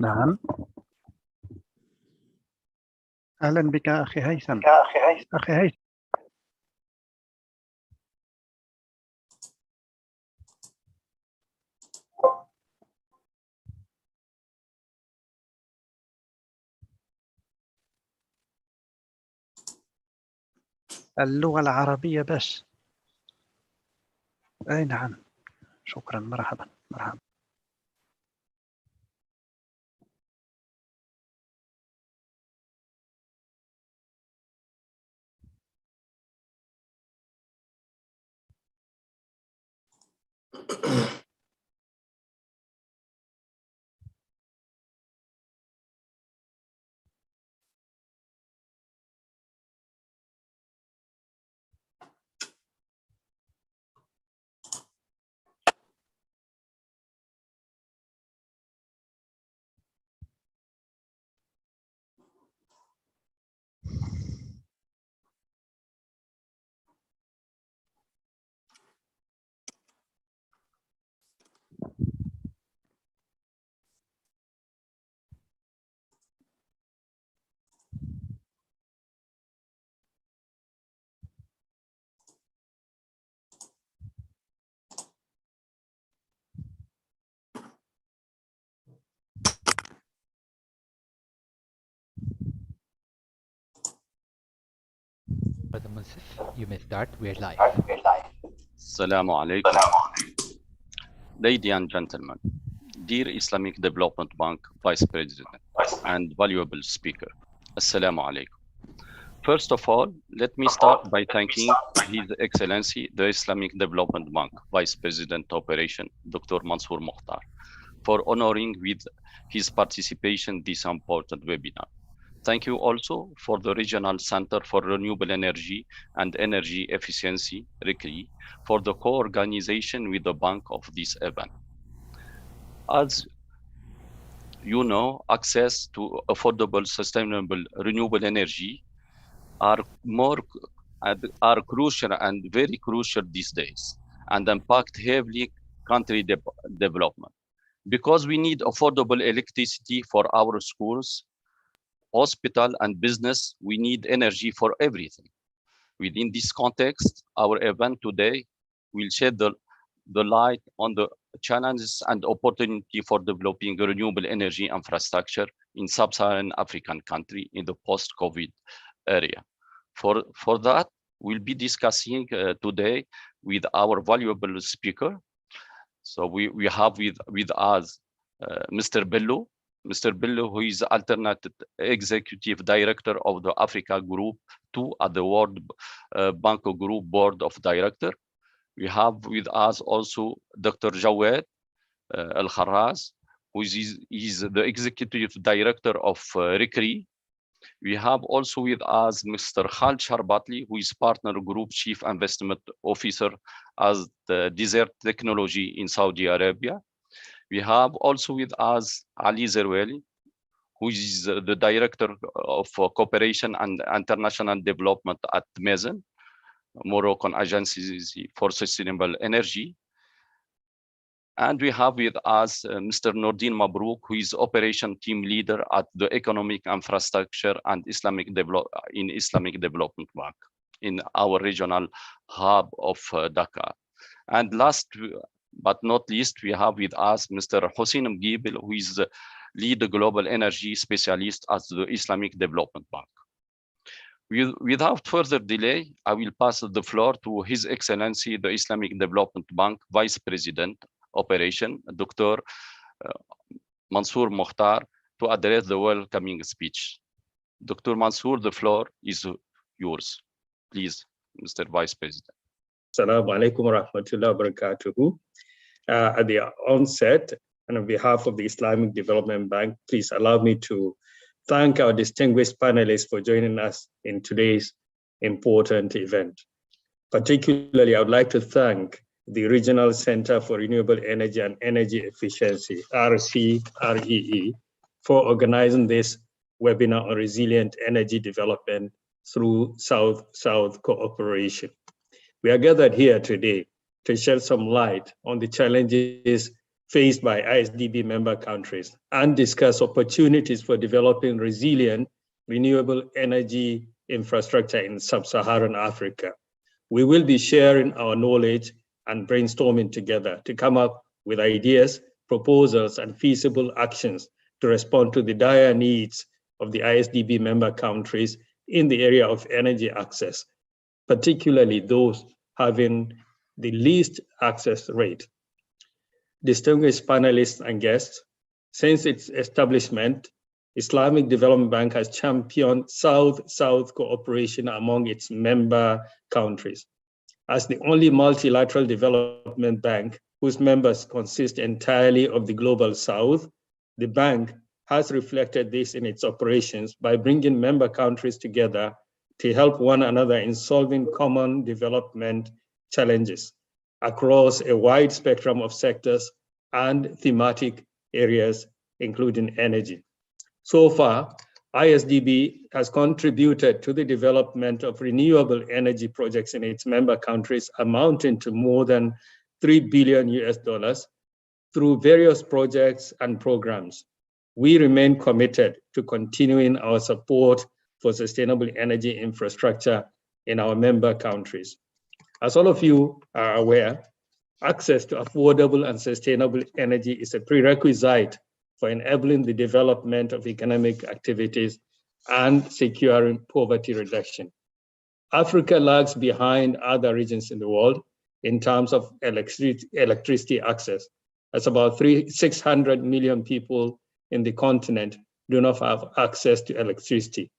نعم. أهلا بك أخي هيثم. أخي هيثم. اللغة العربية بس. أي نعم. شكرا. مرحبا. مرحبا. Brother Munsif, you may start. We're live. Assalamu alaikum. Ladies and gentlemen, dear Islamic Development Bank Vice President and valuable speaker, Assalamu alaikum. First of all, let me start by thanking His Excellency, the Islamic Development Bank Vice President Operation, Dr. Mansour Mokhtar, for honoring with his participation this important webinar. Thank you also for the Regional Center for Renewable Energy and Energy Efficiency, RECRE, for the co-organization with the bank of this event. As you know, access to affordable, sustainable, renewable energy are crucial and very crucial these days, and impact heavily country development. Because we need affordable electricity for our schools, hospital and business, we need energy for everything. Within this context, our event today will shed the light on the challenges and opportunity for developing renewable energy infrastructure in sub-Saharan African country in the post-COVID area. For that, we'll be discussing today with our valuable speaker. So we have with us Mr. Bello. Mr. Bello, who is alternate executive director of the Africa Group 2 at the World Bank Group Board of Director. We have with us also Dr. Jawed Al-Kharraz, who is the executive director of RECRE. We have also with us Mr. Khalid Sharbatli, who is partner group chief investment officer as the Desert Technology in Saudi Arabia. We have also with us Ali Zerweli, who is the Director of Cooperation and International Development at MESEN, Moroccan Agency for Sustainable Energy. And we have with us Mr. Nordin Mabrook, who is Operation Team Leader at the Economic Infrastructure and Islamic Development Bank in our regional hub of Dhaka. And last but not least, we have with us Mr. Hossein Mgibel, who is the lead global energy specialist at the Islamic Development Bank. Without further delay, I will pass the floor to His Excellency, the Islamic Development Bank Vice President Operation, Dr. Mansour Mokhtar, to address the welcoming speech. Dr. Mansour, the floor is yours. Please, Mr. Vice President. Assalamu alaikum wa rahmatullahi wa barakatuhu. At the onset, and on behalf of the Islamic Development Bank, please allow me to thank our distinguished panelists for joining us in today's important event. Particularly, I would like to thank the Regional Center for Renewable Energy and Energy Efficiency, RCREE, for organizing this webinar on resilient energy development through South-South cooperation. We are gathered here today to shed some light on the challenges faced by ISDB member countries and discuss opportunities for developing resilient, renewable energy infrastructure in sub-Saharan Africa. We will be sharing our knowledge and brainstorming together to come up with ideas, proposals, and feasible actions to respond to the dire needs of the ISDB member countries in the area of energy access, particularly those having the least access rate. Distinguished panelists and guests, since its establishment, Islamic Development Bank has championed South-South cooperation among its member countries. As the only multilateral development bank whose members consist entirely of the Global South, the bank has reflected this in its operations by bringing member countries together to help one another in solving common development challenges across a wide spectrum of sectors and thematic areas, including energy. So far, ISDB has contributed to the development of renewable energy projects in its member countries amounting to more than $3 billion through various projects and programs. We remain committed to continuing our support for sustainable energy infrastructure in our member countries. As all of you are aware, access to affordable and sustainable energy is a prerequisite for enabling the development of economic activities and securing poverty reduction. Africa lags behind other regions in the world in terms of electricity access, as about 600 million people in the continent do not have access to electricity.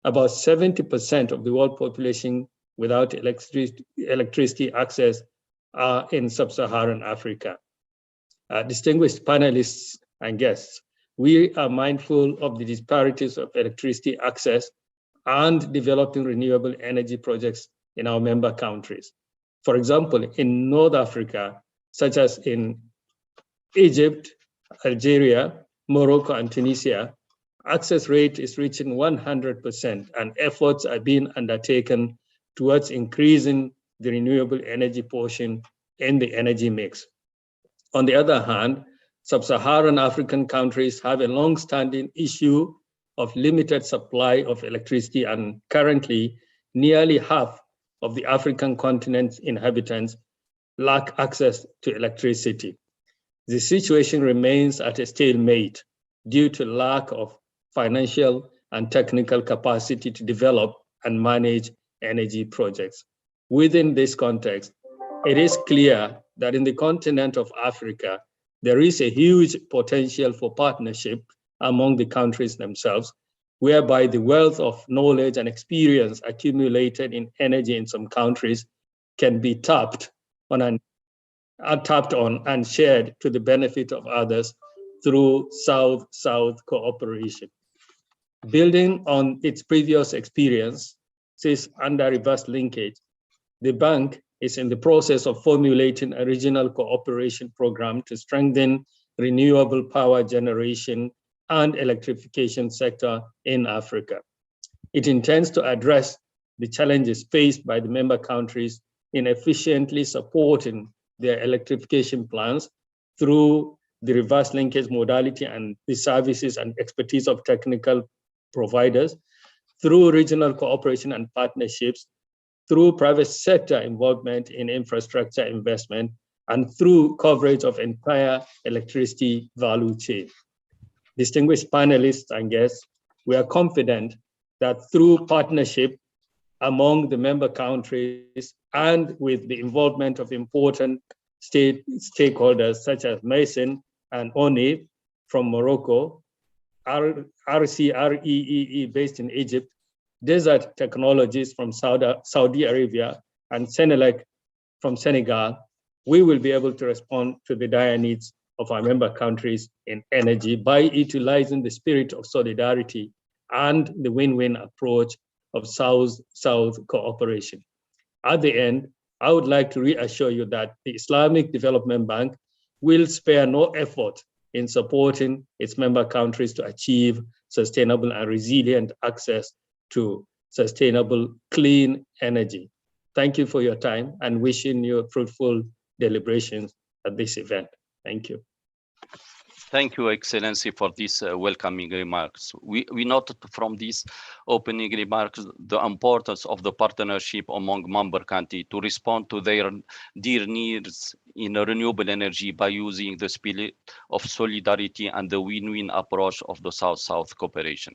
About 70% of the world population without electricity access are in sub-Saharan Africa. Distinguished panelists and guests, we are mindful of the disparities of electricity access and developing renewable energy projects in our member countries. For example, in North Africa, such as in Egypt, Algeria, Morocco, and Tunisia, access rate is reaching 100%, and efforts are being undertaken towards increasing the renewable energy portion in the energy mix. On the other hand, sub-Saharan African countries have a long-standing issue of limited supply of electricity, and currently nearly half of the African continent's inhabitants lack access to electricity. The situation remains at a stalemate due to lack of financial and technical capacity to develop and manage energy projects. Within this context, it is clear that in the continent of Africa, there is a huge potential for partnership among the countries themselves, whereby the wealth of knowledge and experience accumulated in energy in some countries can be tapped on and shared to the benefit of others through South-South cooperation. Building on its previous experiences under reverse linkage, the bank is in the process of formulating a regional cooperation program to strengthen renewable power generation and electrification sector in Africa. It intends to address the challenges faced by the member countries in efficiently supporting their electrification plans through the reverse linkage modality and the services and expertise of technical providers, through regional cooperation and partnerships, through private sector involvement in infrastructure investment, and through coverage of entire electricity value chain. Distinguished panelists and guests, we are confident that through partnership among the member countries and with the involvement of important stakeholders such as Mason and ONIF from Morocco, RCREEE based in Egypt, Desert Technologies from Saudi Arabia, and Senelec from Senegal, we will be able to respond to the dire needs of our member countries in energy by utilizing the spirit of solidarity and the win-win approach of South-South cooperation. At the end, I would like to reassure you that the Islamic Development Bank will spare no effort in supporting its member countries to achieve sustainable and resilient access to sustainable, clean energy. Thank you for your time and wishing you fruitful deliberations at this event. Thank you. Thank you, Excellency, for these welcoming remarks. We noted from these opening remarks the importance of the partnership among member countries to respond to their dear needs in renewable energy by using the spirit of solidarity and the win-win approach of the South-South cooperation.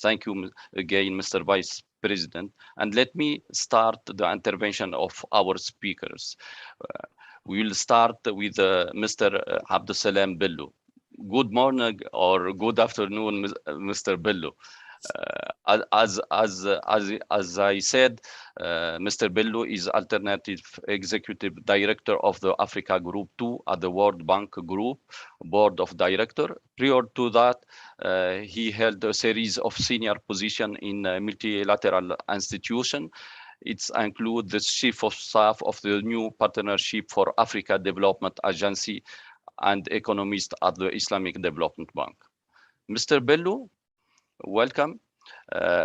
Thank you again, Mr. Vice President. And let me start the intervention of our speakers. We will start with Mr. Abdusalam Bello. Good morning or good afternoon, Mr. Bello. As I said, Mr. Bello is Alternative Executive Director of the Africa Group 2 at the World Bank Group Board of Director. Prior to that, he held a series of senior positions in multilateral institutions. It includes the Chief of Staff of the new Partnership for Africa Development Agency and economist at the Islamic Development Bank. Mr. Bello, welcome.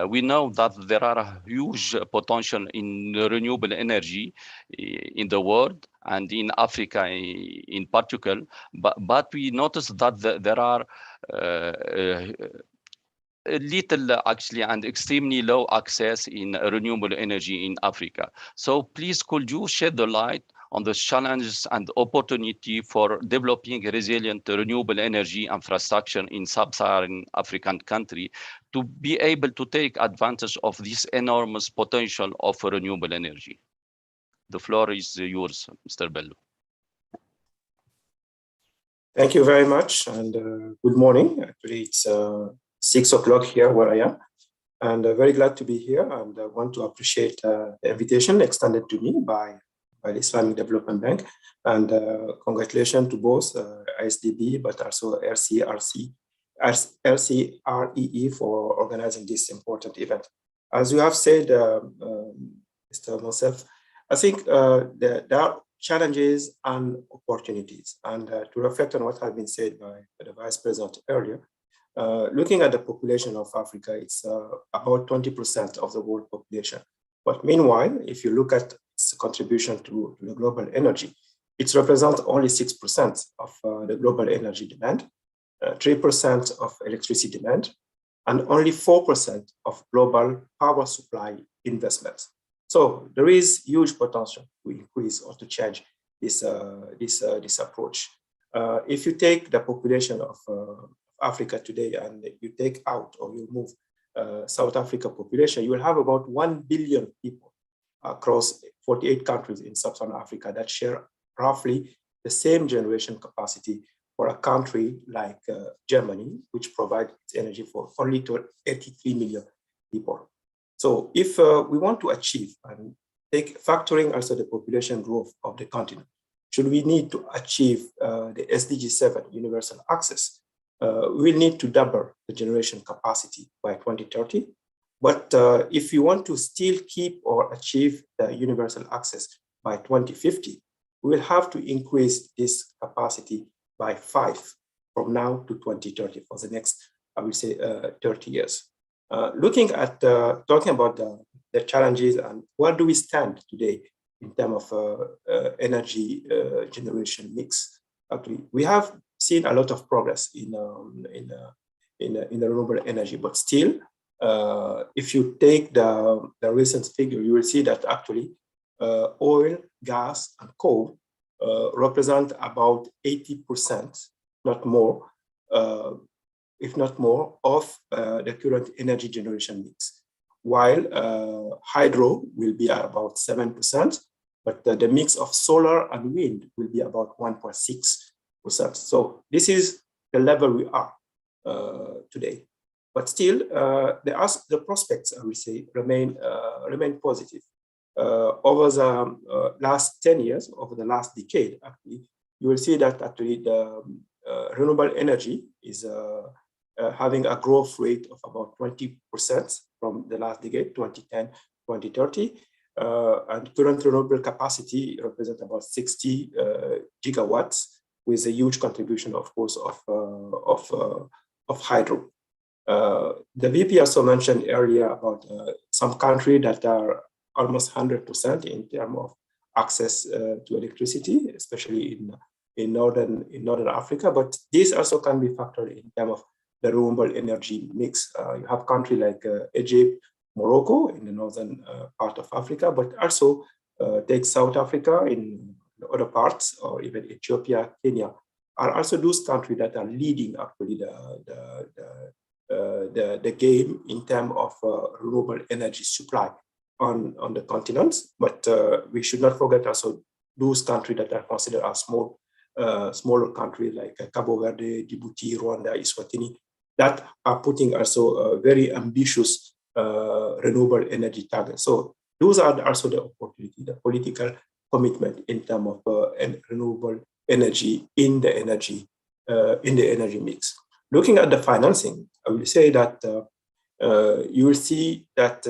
We know that there are a huge potential in renewable energy in the world and in Africa in particular, but we noticed that there are little actually and extremely low access in renewable energy in Africa. So please could you shed the light on the challenges and opportunity for developing resilient renewable energy infrastructure in sub-Saharan African country to be able to take advantage of this enormous potential of renewable energy? The floor is yours, Mr. Bello. Thank you very much, and good morning. Actually, it's 6 o'clock here where I am, and very glad to be here, and I want to appreciate the invitation extended to me by the Islamic Development Bank, and congratulations to both ISDB, but also RCREE for organizing this important event. As you have said, Mr. Monsef, I think there are challenges and opportunities, and to reflect on what has been said by the Vice President earlier, looking at the population of Africa, it's about 20% of the world population. But meanwhile, if you look at its contribution to the global energy, it represents only 6% of the global energy demand, 3% of electricity demand, and only 4% of global power supply investments. So there is huge potential to increase or to change this approach. If you take the population of Africa today and you take out or you move South Africa population, you will have about 1 billion people across 48 countries in sub-Saharan Africa that share roughly the same generation capacity for a country like Germany, which provides energy for only 83 million people. So if we want to achieve and factoring also the population growth of the continent, should we need to achieve the SDG 7 universal access, we will need to double the generation capacity by 2030. But if you want to still keep or achieve the universal access by 2050, we will have to increase this capacity by 5 from now to 2030 for the next, I will say, 30 years. Looking at, talking about the challenges and where do we stand today in terms of energy generation mix. Actually, we have seen a lot of progress in the renewable energy, but still, if you take the recent figure, you will see that actually oil, gas, and coal represent about 80%, not more, if not more, of the current energy generation mix. While hydro will be at about 7%, but the mix of solar and wind will be about 1.6%. So this is the level we are today. But still, the prospects, I will say, remain positive. Over the last 10 years, over the last decade, actually, you will see that actually the renewable energy is having a growth rate of about 20% from the last decade, 2010, 2030. And current renewable capacity represents about 60 gigawatts, with a huge contribution, of course, of hydro. The VP also mentioned earlier about some countries that are almost 100% in terms of access to electricity, especially in northern Africa, but this also can be factored in terms of the renewable energy mix. You have countries like Egypt, Morocco in the northern part of Africa, but also take South Africa in other parts, or even Ethiopia, Kenya, are also those countries that are leading actually the game in terms of renewable energy supply on the continents. But we should not forget also those countries that are considered as smaller countries like Cabo Verde, Djibouti, Rwanda, Eswatini, that are putting also very ambitious renewable energy targets. So those are also the opportunity, the political commitment in terms of renewable energy in the energy mix. Looking at the financing, I will say that you will see that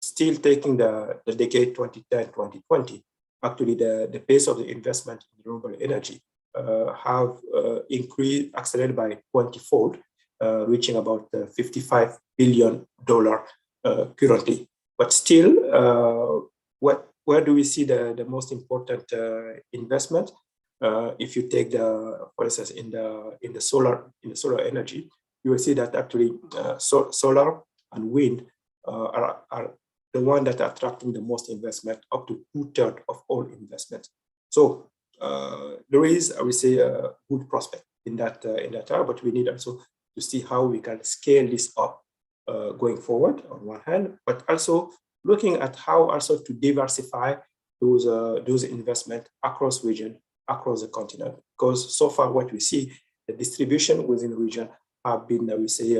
still taking the decade 2010-2020, actually the pace of the investment in renewable energy have increased, accelerated by 20-fold, reaching about $55 billion currently. But still, where do we see the most important investment? If you take for instance, in the solar energy, you will see that actually solar and wind are the one that are attracting the most investment, up to 2/3 of all investment. So there is, I would say, a good prospect in that area, but we need also to see how we can scale this up going forward on one hand, but also looking at how also to diversify those investments across region, across the continent. Because so far what we see, the distribution within the region have been, I would say,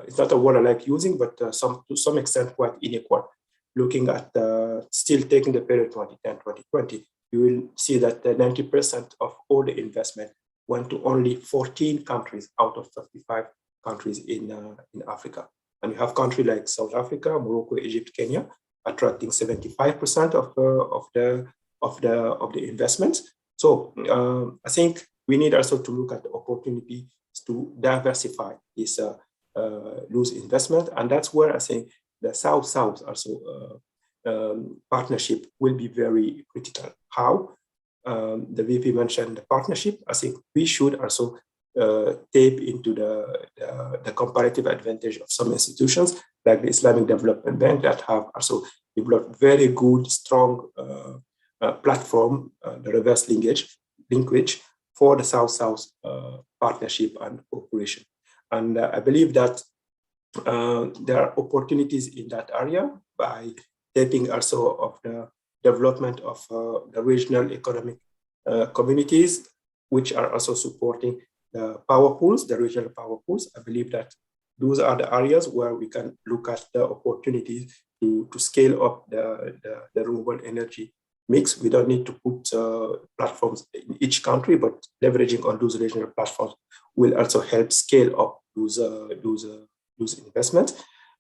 it's not a word I like using, but to some extent quite unequal. Looking at still taking the period 2010-2020, you will see that 90% of all the investment went to only 14 countries out of 35 countries in Africa. And you have countries like South Africa, Morocco, Egypt, Kenya, attracting 75% of the investments. So I think we need also to look at the opportunity to diversify this those investment, and that's where I think the South-South also partnership will be very critical. How? The VP mentioned the partnership. I think we should also tap into the comparative advantage of some institutions like the Islamic Development Bank that have also developed very good, strong platform, the reverse linkage for the South-South partnership and cooperation. And I believe that there are opportunities in that area by tapping also of the development of the regional economic communities, which are also supporting the power pools, the regional power pools. I believe that those are the areas where we can look at the opportunities to scale up the renewable energy mix. We don't need to put platforms in each country, but leveraging on those regional platforms will also help scale up those investments.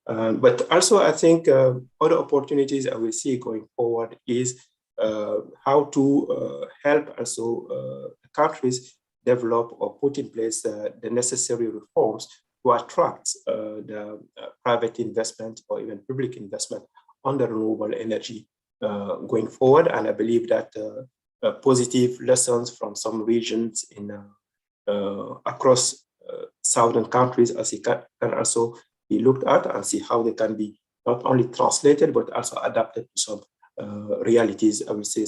But also, I think other opportunities I will see going forward is how to help also countries develop or put in place the necessary reforms to attract the private investment or even public investment on the renewable energy going forward. And I believe that positive lessons from some regions in across southern countries as it can also be looked at and see how they can be not only translated but also adapted to some realities, I will say,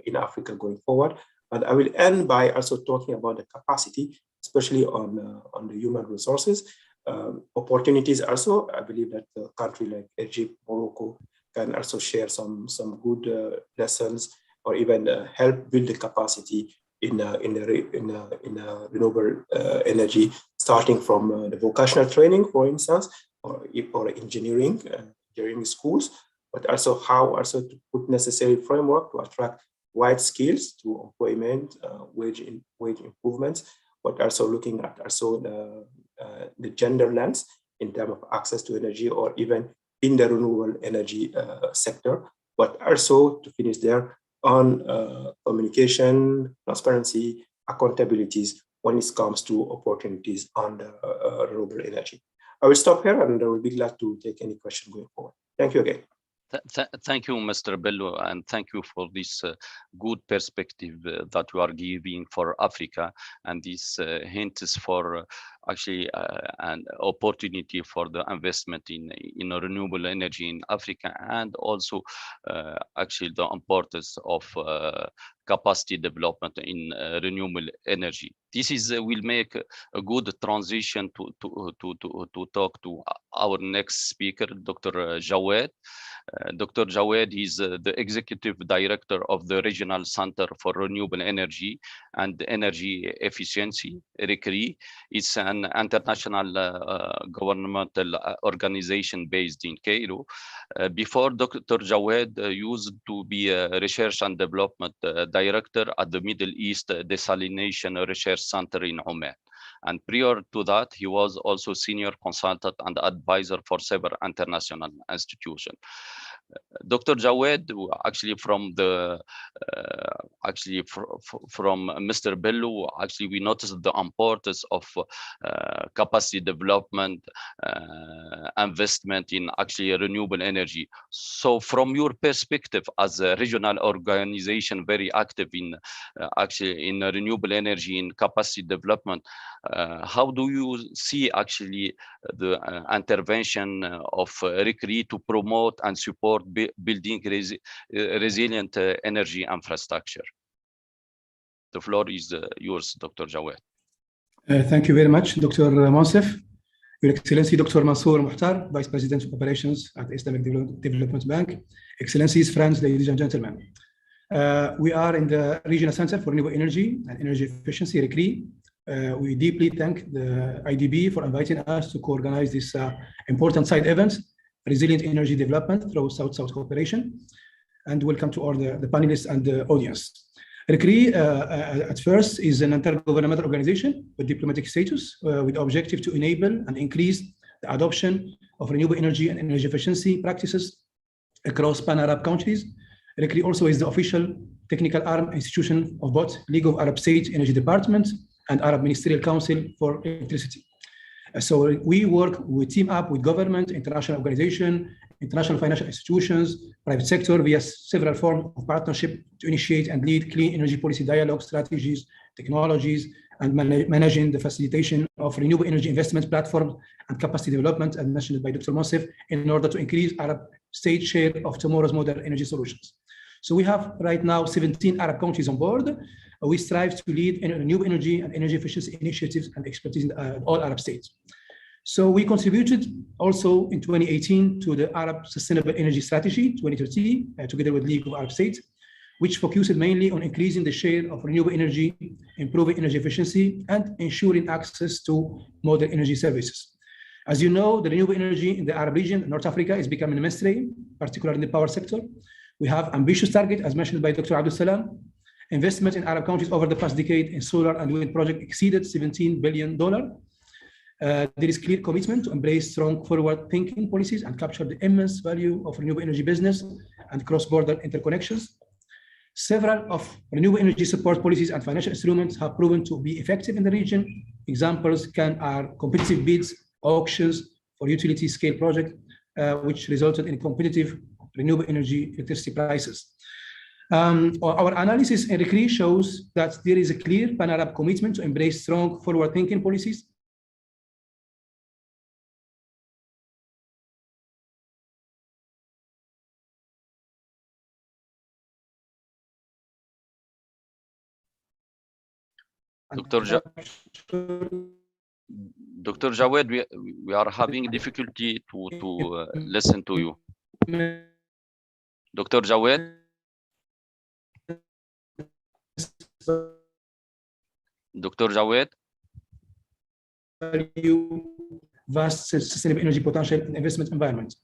in Africa going forward. And I will end by also talking about the capacity, especially on the human resources. Opportunities also, I believe that a country like Egypt, Morocco can also share some good lessons or even help build the capacity in renewable energy, starting from the vocational training, for instance, or engineering schools, but also how also to put necessary framework to attract wide skills to employment, wage improvements, but also looking at also the gender lens in terms of access to energy or even in the renewable energy sector, but also to finish there on communication, transparency, accountabilities when it comes to opportunities on the renewable energy. I will stop here and I will be glad to take any question going forward. Thank you again. Thank you, Mr. Bello, and thank you for this good perspective that you are giving for Africa, and this hints for actually an opportunity for the investment in renewable energy in Africa, and also actually the importance of capacity development in renewable energy. This will make a good transition to talk to our next speaker, Dr. Jawed. Dr. Jawed is the Executive Director of the Regional Center for Renewable Energy and Energy Efficiency, RECRE. It's an international governmental organization based in Cairo. Before Dr. Jawed used to be a Research and Development Director at the Middle East Desalination Research Center in Oman. And prior to that, he was also senior consultant and advisor for several international institutions. Dr. Jawed, actually from the from Mr. Bello, actually we noticed the importance of capacity development, investment in actually renewable energy. So from your perspective as a regional organization very active in actually in renewable energy and capacity development, how do you see actually the intervention of RECRE to promote and support building resilient energy infrastructure? The floor is yours, Dr. Jawed. Thank you very much, Dr. Monsef. Your Excellency, Dr. Mansour Muhtar, Vice President of Operations at the Islamic Development Bank. Excellencies, friends, ladies and gentlemen. We are in the Regional Center for Renewable Energy and Energy Efficiency, RECRE. We deeply thank the IDB for inviting us to co-organize this important side event, Resilient Energy Development through South-South Cooperation. And welcome to all the panelists and the audience. RECRE, at first, is an intergovernmental organization with diplomatic status with the objective to enable and increase the adoption of renewable energy and energy efficiency practices across pan-Arab countries. RECRE also is the official technical arm institution of both League of Arab States Energy Department and Arab Ministerial Council for Electricity. So we team up with government, international organization, international financial institutions, private sector via several forms of partnership to initiate and lead clean energy policy dialogue strategies, technologies, and managing the facilitation of renewable energy investment platforms and capacity development, as mentioned by Dr. Monsef, in order to increase Arab state share of tomorrow's modern energy solutions. So we have right now 17 Arab countries on board. We strive to lead in renewable energy and energy efficiency initiatives and expertise in all Arab states. So we contributed also in 2018 to the Arab Sustainable Energy Strategy 2030, together with League of Arab States, which focused mainly on increasing the share of renewable energy, improving energy efficiency, and ensuring access to modern energy services. As you know, the renewable energy in the Arab region, North Africa, is becoming mainstream, particularly in the power sector. We have ambitious target, as mentioned by Dr. Abdul Salam. Investment in Arab countries over the past decade in solar and wind projects exceeded $17 billion. There is clear commitment to embrace strong forward-thinking policies and capture the immense value of renewable energy business and cross-border interconnections. Several of renewable energy support policies and financial instruments have proven to be effective in the region. Examples are competitive bids, auctions for utility scale projects, which resulted in competitive renewable energy electricity prices. Our analysis in RECRE shows that there is a clear pan-Arab commitment to embrace strong forward-thinking policies. Dr. Jawed, we are having difficulty to listen to you. Dr. Jawed? Dr. Jawed? Vast sustainable energy potential and investment environment.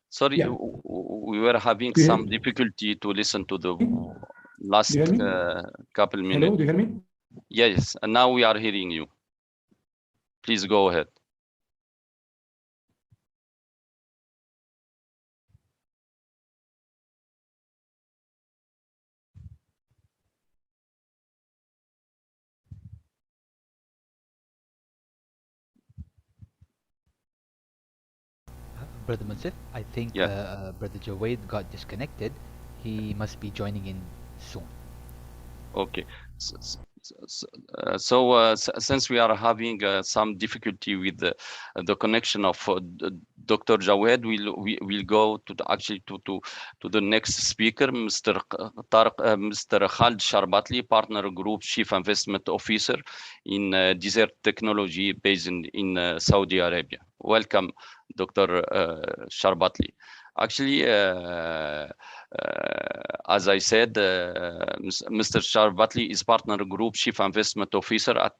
Sorry, yeah. We were having some difficulty to listen to the last couple minutes. Hello, do you hear me? Yes, and now we are hearing you. Please go ahead. Brother Mansif, I think Yeah. Brother Jawed got disconnected. He must be joining in soon. Okay. Since we are having some difficulty with the connection of Dr. Jawed, we'll go to the next speaker, Mr. Mr. Khalid Sharbatli, Partner Group Chief Investment Officer in Desert Technology based in Saudi Arabia. Welcome, Dr. Sharbatli. Actually, as I said, Mr. Sharbatli is Partner Group Chief Investment Officer at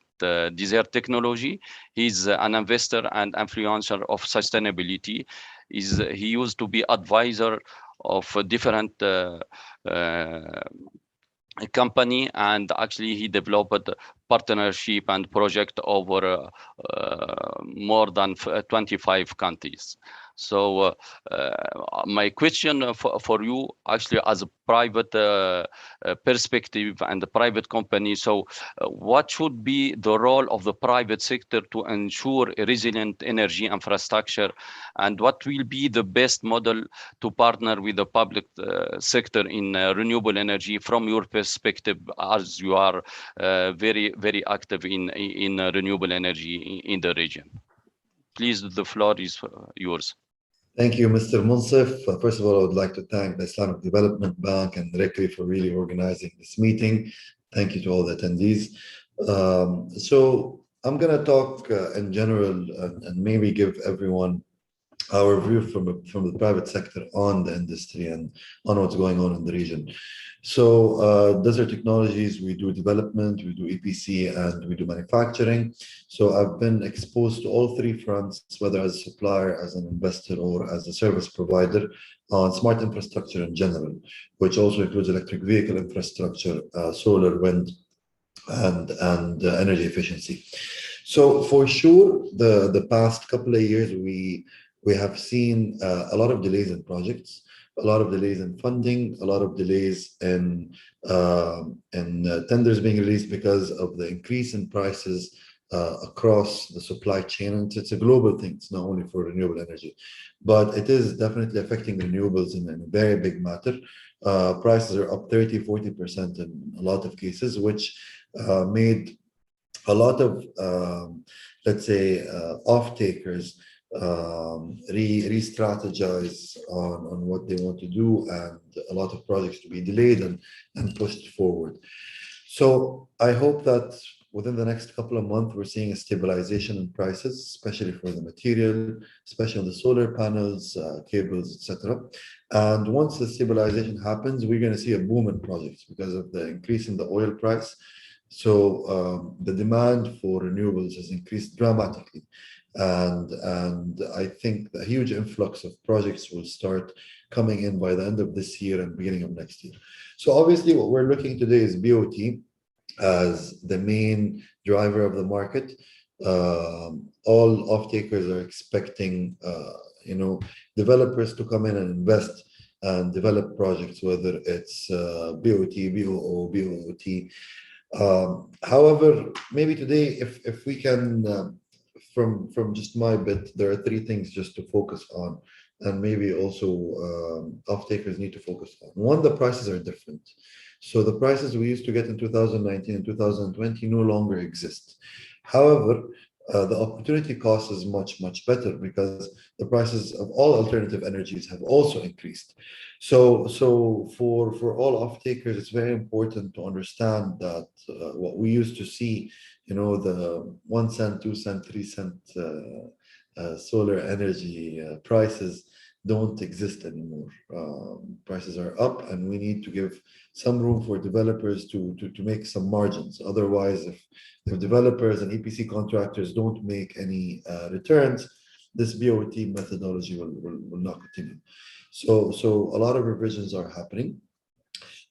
Desert Technology. He's an investor and influencer of sustainability. He used to be advisor of different company, and actually he developed partnership and project over more than 25 countries. So my question for you, actually, as a private perspective and the private company, so what should be the role of the private sector to ensure a resilient energy infrastructure, and what will be the best model to partner with the public sector in renewable energy from your perspective, as you are very active in renewable energy in the region? Please, the floor is yours. Thank you, Mr. Munsif. First of all, I would like to thank the Islamic Development Bank and directly for really organizing this meeting. Thank you to all the attendees. So I'm going to talk in general and maybe give everyone our view from the private sector on the industry and on what's going on in the region. So Desert Technologies, we do development, we do EPC, and we do manufacturing. So I've been exposed to all three fronts, whether as a supplier, as an investor, or as a service provider on smart infrastructure in general, which also includes electric vehicle infrastructure, solar, wind, and energy efficiency. So for sure, the past couple of years, we have seen a lot of delays in projects, a lot of delays in funding, a lot of delays in tenders being released because of the increase in prices across the supply chain. And it's a global thing. It's not only for renewable energy, but it is definitely affecting renewables in a very big matter. Prices are up 30-40% in a lot of cases, which made a lot of, let's say, off-takers re-strategize on what they want to do, and a lot of projects to be delayed and pushed forward. So I hope that within the next couple of months, we're seeing a stabilization in prices, especially for the material, especially on the solar panels, cables, etc. And once the stabilization happens, we're going to see a boom in projects because of the increase in the oil price. So the demand for renewables has increased dramatically. And I think the huge influx of projects will start coming in by the end of this year and beginning of next year. So obviously what we're looking today is BOT as the main driver of the market. All off-takers are expecting, developers to come in and invest and develop projects, whether it's BOT, BOO, BOOT. However, maybe today, if we can, from just my bit, there are three things just to focus on, and maybe also off-takers need to focus on. One, the prices are different. So the prices we used to get in 2019 and 2020 no longer exist. However, the opportunity cost is much better because the prices of all alternative energies have also increased. So for all off-takers, it's very important to understand that what we used to see, the 1 cent, 2 cent, 3 cent solar energy prices don't exist anymore. Prices are up, and we need to give some room for developers to make some margins. Otherwise, if developers and EPC contractors don't make any returns, this BOT methodology will not continue. So a lot of revisions are happening.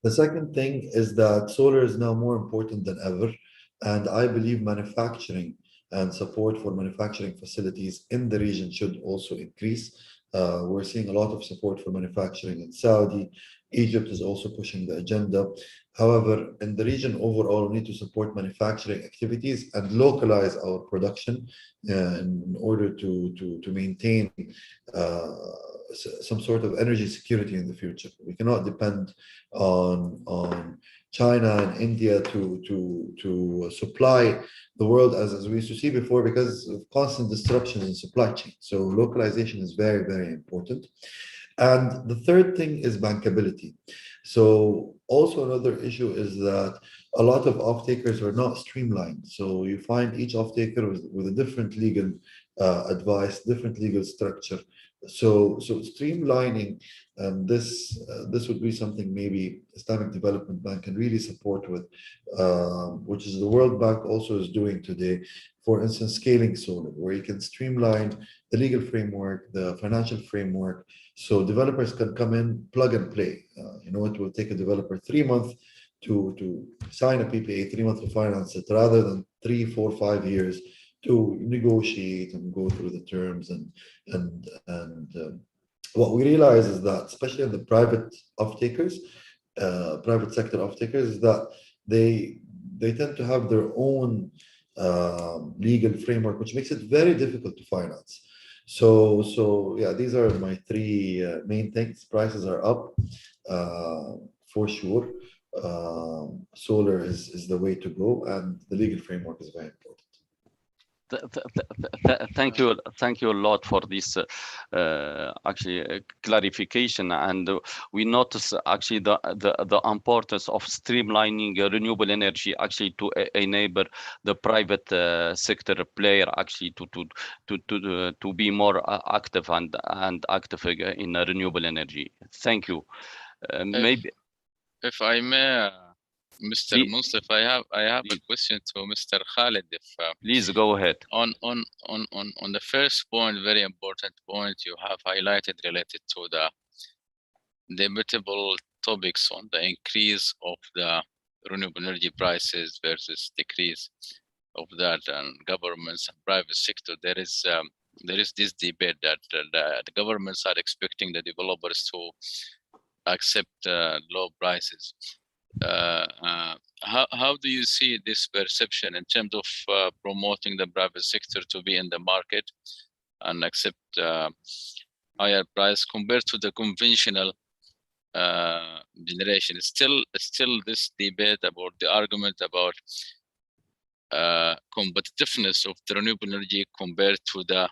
The second thing is that solar is now more important than ever, and I believe manufacturing and support for manufacturing facilities in the region should also increase. We're seeing a lot of support for manufacturing in Saudi. Egypt is also pushing the agenda. However, in the region overall, we need to support manufacturing activities and localize our production in order to maintain some sort of energy security in the future. We cannot depend on China and India to supply the world as we used to see before because of constant disruptions in supply chain. So localization is very, very important. And the third thing is bankability. So also another issue is that a lot of off-takers are not streamlined. So you find each off-taker with a different legal advice, different legal structure. So streamlining this would be something maybe Islamic Development Bank can really support with, which is the World Bank also is doing today. For instance, scaling solar, where you can streamline the legal framework, the financial framework, so developers can come in, plug and play. It will take a developer 3 months to sign a PPA, 3 months to finance it, rather than 3, 4, 5 years to negotiate and go through the terms. And what we realize is that, especially in the private off-takers, private sector off-takers, is that they tend to have their own legal framework, which makes it very difficult to finance. So yeah, these are my three main things. Prices are up for sure. Solar is the way to go, and the legal framework is very important. Thank you a lot for this actually clarification, and we notice actually the importance of streamlining renewable energy actually to enable the private sector player actually to be more active and active in renewable energy. Thank you. Maybe if I may, Mr. Munsif, I have a question to Mr. Khalid. Please go ahead. On the first point, very important point you have highlighted related to the debatable topics on the increase of the renewable energy prices versus decrease of that, and governments and private sector. There is this debate that the governments are expecting the developers to accept low prices. How do you see this perception in terms of promoting the private sector to be in the market and accept higher price compared to the conventional generation? Still this debate about the argument about competitiveness of the renewable energy compared to the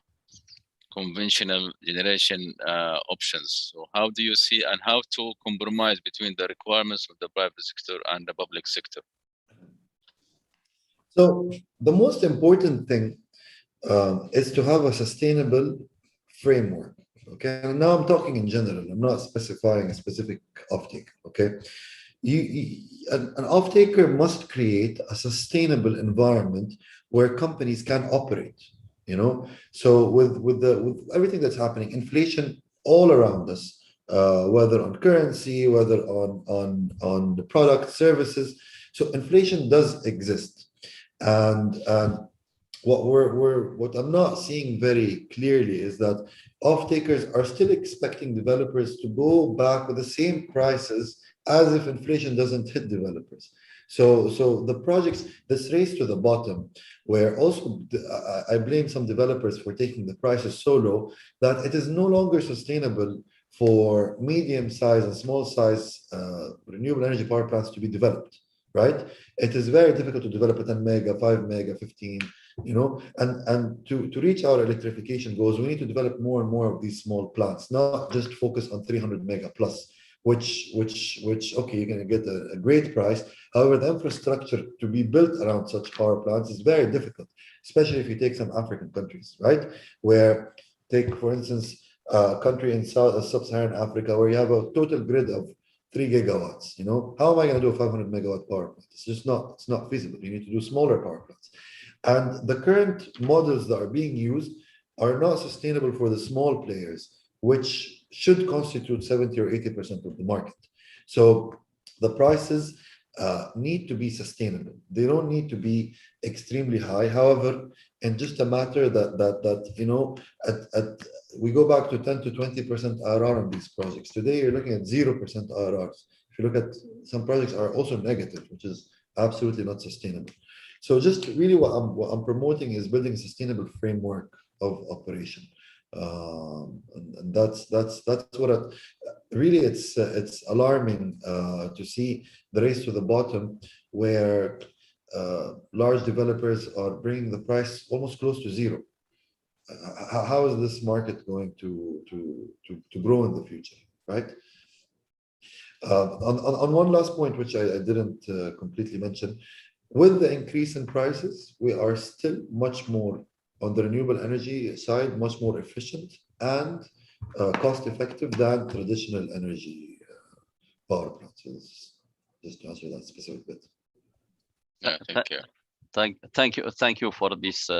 conventional generation options. So how do you see and how to compromise between the requirements of the private sector and the public sector? So the most important thing is to have a sustainable framework. Okay, and now I'm talking in general. I'm not specifying a specific offtake. Okay, an offtaker must create a sustainable environment where companies can operate. So with everything that's happening, inflation all around us, whether on currency, whether on the product, services. So inflation does exist, and what I'm not seeing very clearly is that off-takers are still expecting developers to go back with the same prices as if inflation doesn't hit developers. So the projects, this race to the bottom, where also I blame some developers for taking the prices so low that it is no longer sustainable for medium-sized and small-size renewable energy power plants to be developed, right? It is very difficult to develop a 10 mega, 5 mega, 15, and to reach our electrification goals, we need to develop more and more of these small plants, not just focus on 300 mega plus, which okay, you're going to get a great price. However, the infrastructure to be built around such power plants is very difficult, especially if you take some African countries, right? Where, take for instance, a country in sub-Saharan Africa where you have a total grid of 3 gigawatts. How am I going to do a 500 megawatt power plant? It's just it's not feasible. You need to do smaller power plants. And the current models that are being used are not sustainable for the small players, which should constitute 70 or 80% of the market. So the prices need to be sustainable. They don't need to be extremely high. However, in just a matter that you know, we go back to 10 to 20% IRR on these projects. Today, you're looking at 0% IRRs. If you look at some projects are also negative, which is absolutely not sustainable. So just really what I'm promoting is building a sustainable framework of operation. And that's what really it's alarming to see the race to the bottom, where large developers are bringing the price almost close to zero. How is this market going to grow in the future, right? On one last point, which I didn't completely mention, with the increase in prices, we are still much more on the renewable energy side, much more efficient and cost effective than traditional energy power plants. So just to answer that specific bit. Thank you. Thank you for this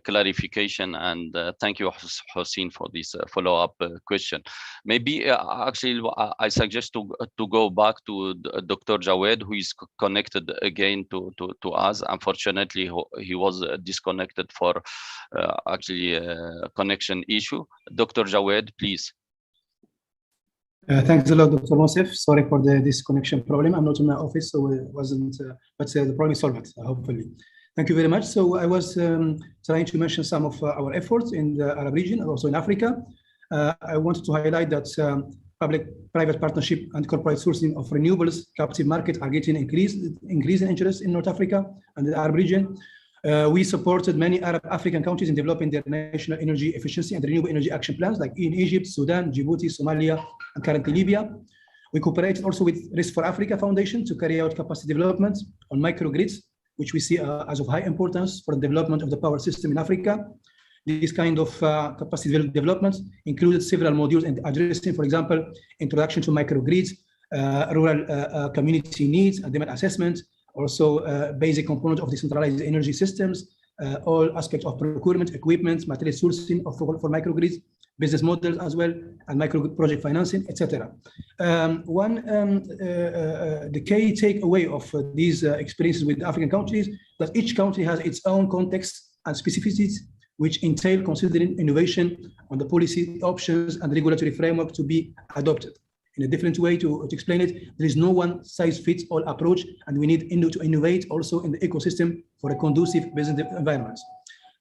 clarification, and thank you, Hossein, for this follow-up question. Maybe actually I suggest to go back to Dr. Jawed, who is connected again to us. Unfortunately, he was disconnected for actually a connection issue. Dr. Jawed, please. Thanks a lot, Dr. Monsef. Sorry for the disconnection problem. I'm not in my office, so it wasn't, but the problem is solved, hopefully. Thank you very much. So I was trying to mention some of our efforts in the Arab region and also in Africa. I wanted to highlight that public-private partnership and corporate sourcing of renewables captive market are getting increase in interest in North Africa and the Arab region. We supported many Arab African countries in developing their national energy efficiency and renewable energy action plans, like in Egypt, Sudan, Djibouti, Somalia, and currently Libya. We cooperated also with Risk for Africa Foundation to carry out capacity development on microgrids, which we see as of high importance for the development of the power system in Africa. This kind of capacity development included several modules and addressing, for example, introduction to microgrids, rural community needs and demand assessment, also basic component of decentralized energy systems, all aspects of procurement, equipment, material sourcing for microgrids, business models as well, and micro project financing, etc. The key takeaway of these experiences with African countries, that each country has its own context and specificities, which entail considering innovation on the policy options and regulatory framework to be adopted. In a different way to explain it, there is no one size fits all approach, and we need to innovate also in the ecosystem for a conducive business environment.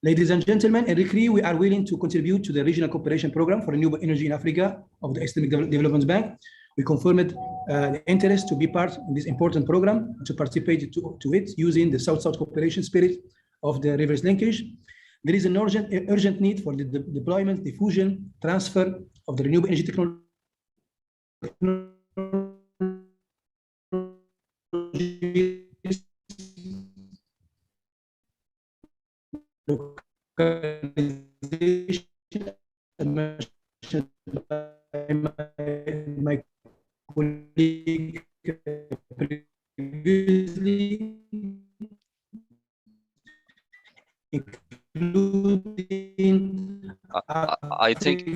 Ladies and gentlemen, in RICRI, we are willing to contribute to the regional cooperation program for renewable energy in Africa of the Islamic Development Bank. We confirmed the interest to be part of this important program and to participate to it using the South-South cooperation spirit of the reverse linkage. There is an urgent need for the deployment, diffusion, transfer of the renewable energy technology my colleague previously, including I think we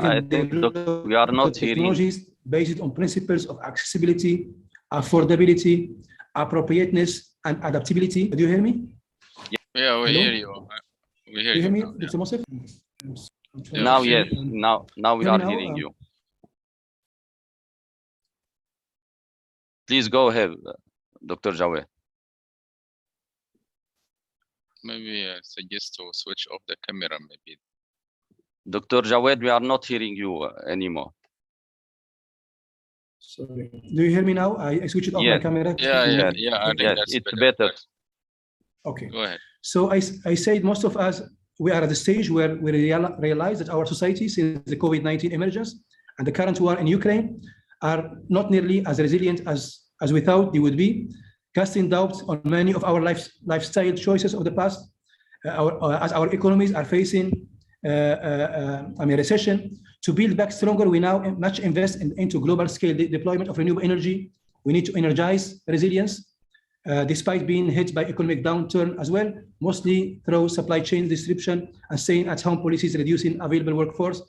are not technologies hearing. based on principles of accessibility, affordability, appropriateness, and adaptability. Do you hear me? Yeah, we Hello? hear you. We hear Do you hear me, now, Dr. Monsef? Now, yes, now we are hearing you. Please go ahead, Dr. Jawed. Maybe I suggest to switch off the camera, maybe. Dr. Jawed, we are not hearing you anymore. Sorry. Do you hear me now? I switched off my Yes. camera. Yeah, I think Yes, that's it's better. Okay. Go ahead. So I said most of us, we are at the stage where we realize that our society, since the COVID-19 emergence and the current war in Ukraine, are not nearly as resilient as we thought they would be, casting doubts on many of our lifestyle choices of the past. As our economies are facing recession, to build back stronger, we now much invest into global scale deployment of renewable energy. We need to energize resilience, despite being hit by economic downturn as well, mostly through supply chain disruption and staying at home policies, reducing available workforce.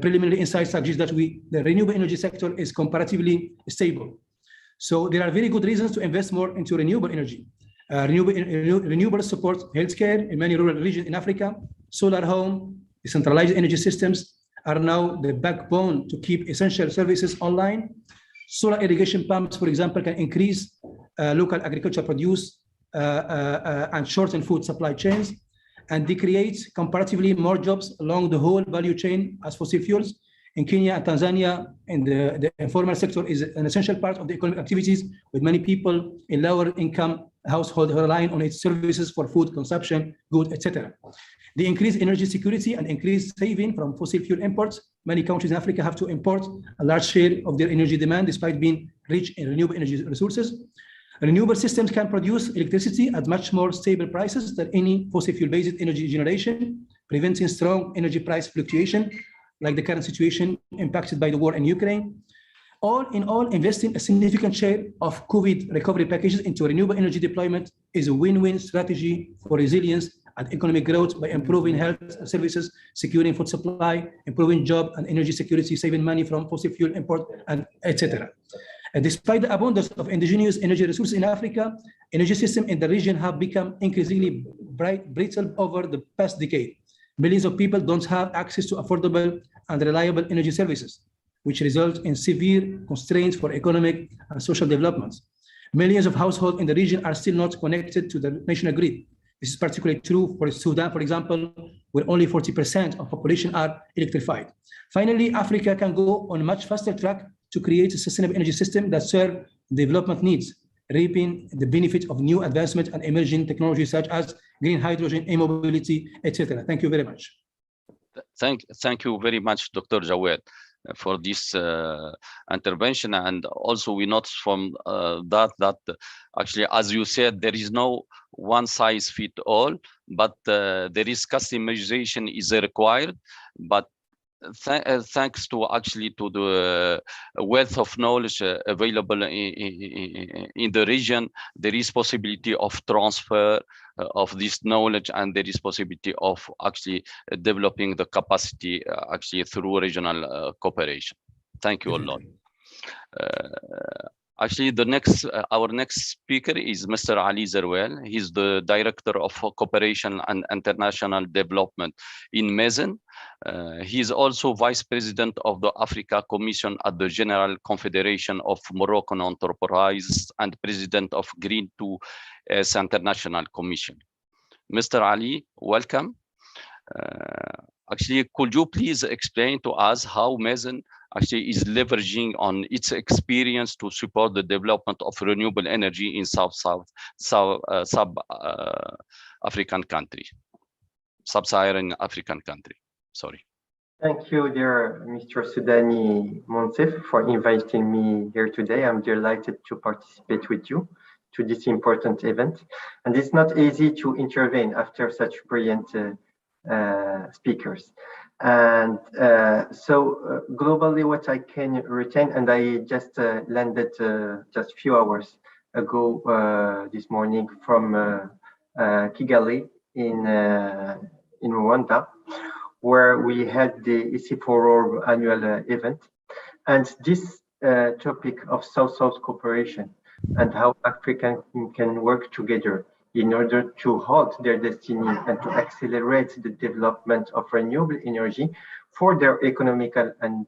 Preliminary insights suggest that the renewable energy sector is comparatively stable. So there are very good reasons to invest more into renewable energy. Renewable support healthcare in many rural regions in Africa. Solar home, decentralized energy systems are now the backbone to keep essential services online. Solar irrigation pumps, for example, can increase local agriculture produce and shorten food supply chains. And they create comparatively more jobs along the whole value chain as fossil fuels. In Kenya and Tanzania, and the informal sector is an essential part of the economic activities, with many people in lower income households relying on its services for food consumption, goods, etc. The increased energy security and increased saving from fossil fuel imports. Many countries in Africa have to import a large share of their energy demand despite being rich in renewable energy resources. Renewable systems can produce electricity at much more stable prices than any fossil fuel-based energy generation, preventing strong energy price fluctuation, like the current situation impacted by the war in Ukraine. All in all, investing a significant share of COVID recovery packages into renewable energy deployment is a win-win strategy for resilience and economic growth by improving health services, securing food supply, improving job and energy security, saving money from fossil fuel import, and etc. Despite the abundance of indigenous energy resources in Africa, energy systems in the region have become increasingly brittle over the past decade. Millions of people don't have access to affordable and reliable energy services, which results in severe constraints for economic and social developments. Millions of households in the region are still not connected to the national grid. This is particularly true for Sudan, for example, where only 40% of population are electrified. Finally, Africa can go on a much faster track to create a sustainable energy system that serves development needs, reaping the benefit of new advancements and emerging technologies such as green hydrogen, e-mobility, etc. Thank you very much. Thank you very much, Dr. Jawed, for this intervention. And also we notice from that actually, as you said, there is no one size fit all, but there is customization is required. But thanks to actually to the wealth of knowledge available in the region, there is possibility of transfer of this knowledge, and there is possibility of actually developing the capacity actually through regional cooperation. Thank you a lot. Actually, our next speaker is Mr. Ali Zerwel. He's the Director of Cooperation and International Development in Mazen. He is also Vice President of the Africa Commission at the General Confederation of Moroccan Enterprises and President of Green 2S International Commission. Mr. Ali, welcome. Actually, could you please explain to us how Mazen actually is leveraging on its experience to support the development of renewable energy in sub-African country, sub-Saharan African country? Sorry. Thank you, dear Mr. Soudani Monsef, for inviting me here today. I'm delighted to participate with you to this important event. And it's not easy to intervene after such brilliant speakers. And so globally, what I can retain, and I just landed just a few hours ago this morning from Kigali in Rwanda, where we had the EC4ORB annual event. And this topic of South-South cooperation and how Africans can work together in order to halt their destiny and to accelerate the development of renewable energy for their economical and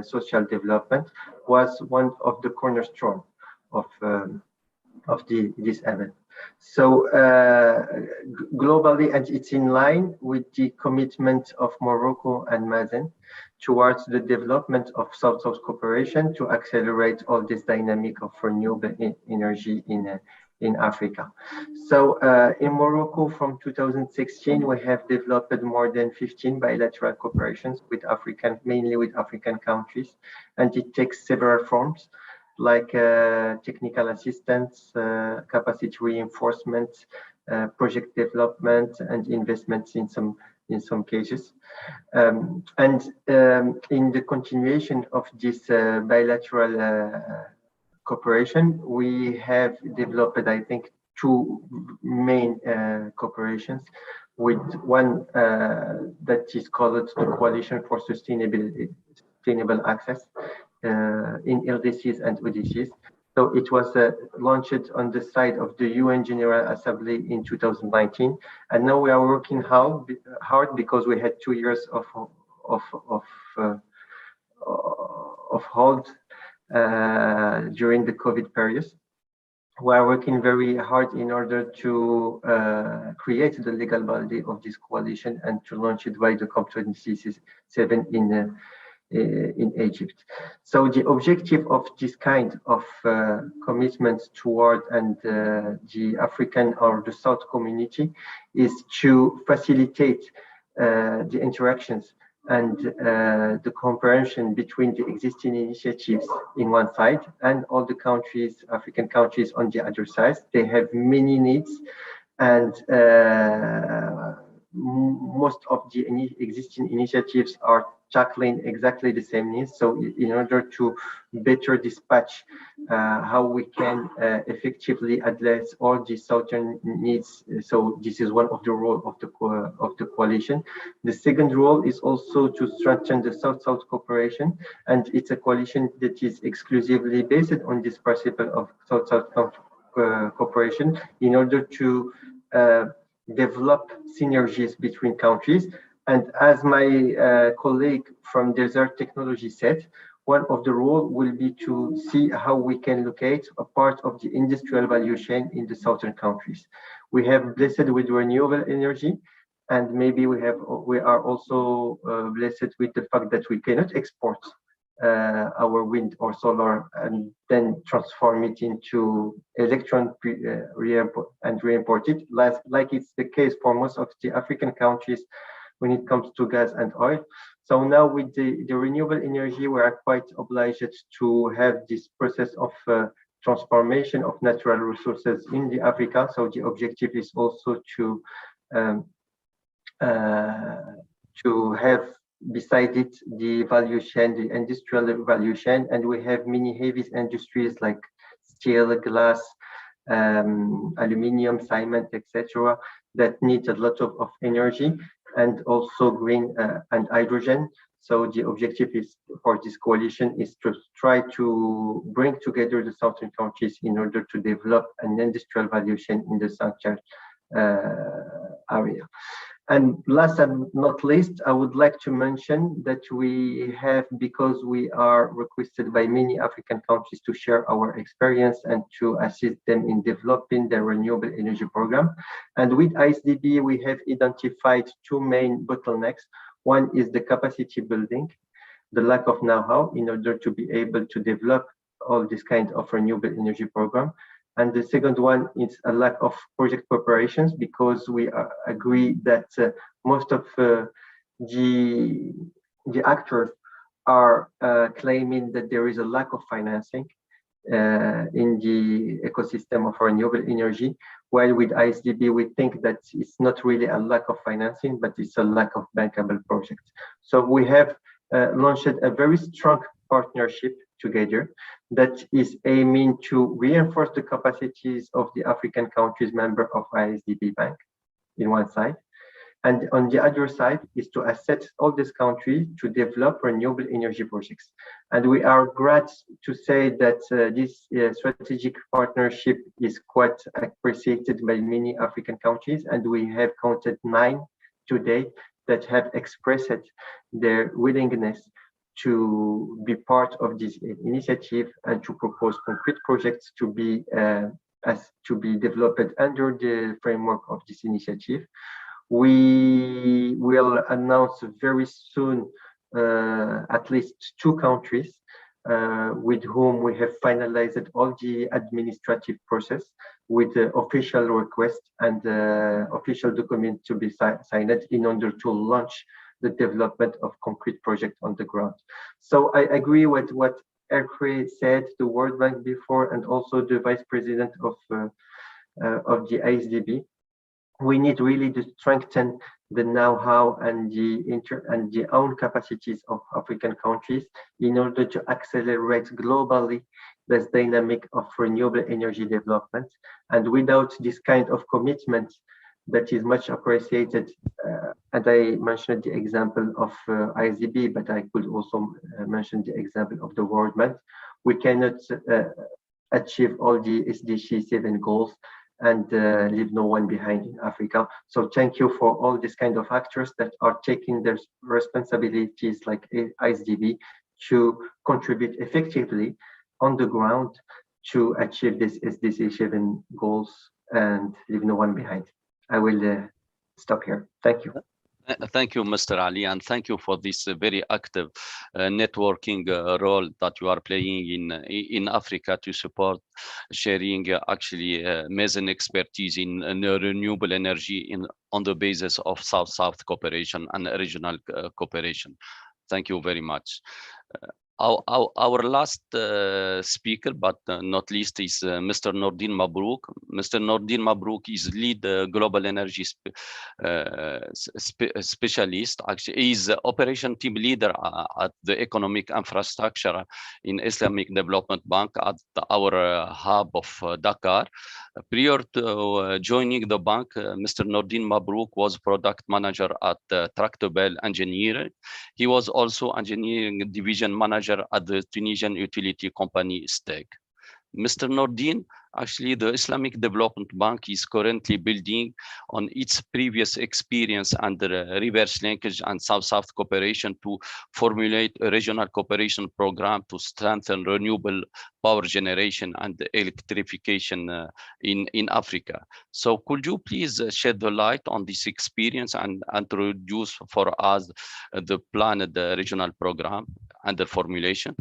social development was one of the cornerstone of this event. So globally, and it's in line with the commitment of Morocco and Mazen towards the development of South-South cooperation to accelerate all this dynamic of renewable energy in Africa. So in Morocco from 2016, we have developed more than 15 bilateral cooperations with mainly with African countries, and it takes several forms like technical assistance, capacity reinforcement, project development, and investments in some cases. And in the continuation of this bilateral cooperation, we have developed, I think, two main cooperations, with one that is called the Coalition for Sustainable Access in LDCs and ODCs, So it was launched on the side of the UN General Assembly in 2019, and now we are working hard because we had 2 years of hold during the COVID period. We are working very hard in order to create the legal body of this coalition and to launch it by the COP27 in Egypt. So the objective of this kind of commitment toward and the African or the South community is to facilitate the interactions and the comprehension between the existing initiatives in one side and all the countries, African countries on the other side. They have many needs, and most of the existing initiatives are tackling exactly the same needs. So in order to better dispatch how we can effectively address all the southern needs, so this is one of the role of the coalition. The second role is also to strengthen the South-South cooperation, and it's a coalition that is exclusively based on this principle of South-South cooperation in order to develop synergies between countries. And as my colleague from Desert Technology said, one of the role will be to see how we can locate a part of the industrial value chain in the southern countries. We have blessed with renewable energy, and maybe we are also blessed with the fact that we cannot export our wind or solar and then transform it into electron and re-import it, like it's the case for most of the African countries when it comes to gas and oil. So now with the renewable energy, we are quite obliged to have this process of transformation of natural resources in the Africa. So the objective is also to have beside it the value chain, the industrial value chain, and we have many heavy industries like steel, glass, aluminium, cement, etc., that need a lot of energy, and also green and hydrogen. So the objective is for this coalition is to try to bring together the southern countries in order to develop an industrial value chain in the southern area. And last and not least, I would like to mention that we have, because we are requested by many African countries to share our experience and to assist them in developing their renewable energy program. And with ISDB, we have identified two main bottlenecks. One is the capacity building, the lack of know-how in order to be able to develop all this kind of renewable energy program. And the second one is a lack of project preparations, because we agree that most of the actors are claiming that there is a lack of financing in the ecosystem of renewable energy, while with ISDB we think that it's not really a lack of financing, but it's a lack of bankable projects. So we have launched a very strong partnership together that is aiming to reinforce the capacities of the African countries member of ISDB Bank in one side, and on the other side is to assist all these countries to develop renewable energy projects. And we are glad to say that this strategic partnership is quite appreciated by many African countries, and we have counted 9 today that have expressed their willingness to be part of this initiative and to propose concrete projects to be developed under the framework of this initiative. We will announce very soon at least 2 countries with whom we have finalized all the administrative process with the official request and official document to be signed in order to launch the development of concrete projects on the ground. So I agree with what Erkwe said, the World Bank before, and also the Vice President of the ISDB. We need really to strengthen the know-how and the own capacities of African countries in order to accelerate globally this dynamic of renewable energy development. And without this kind of commitment that is much appreciated, and I mentioned the example of ISDB, but I could also mention the example of the World Bank, we cannot achieve all the SDG 7 goals and leave no one behind in Africa. So thank you for all these kind of actors that are taking their responsibilities like ISDB to contribute effectively on the ground to achieve this SDG 7 goals and leave no one behind. I will stop here. Thank you. Thank you, Mr. Ali, and thank you for this very active networking role that you are playing in Africa to support sharing actually amazing expertise in renewable energy on the basis of South-South cooperation and regional cooperation. Thank you very much. Our last speaker, but not least, is Mr. Nordin Mabrook. Mr. Nordin Mabrook is lead global energy specialist. Actually, he is operation team leader at the economic infrastructure in Islamic Development Bank at our hub of Dakar. Prior to joining the bank, Mr. Nordin Mabrook was product manager at Tractable Engineering. He was also engineering division manager at the Tunisian utility company STEG. Mr. Nordin, actually the Islamic Development Bank is currently building on its previous experience under reverse linkage and South-South cooperation to formulate a regional cooperation program to strengthen renewable power generation and electrification in Africa. So could you please shed the light on this experience and introduce for us the planned regional program and the formulation?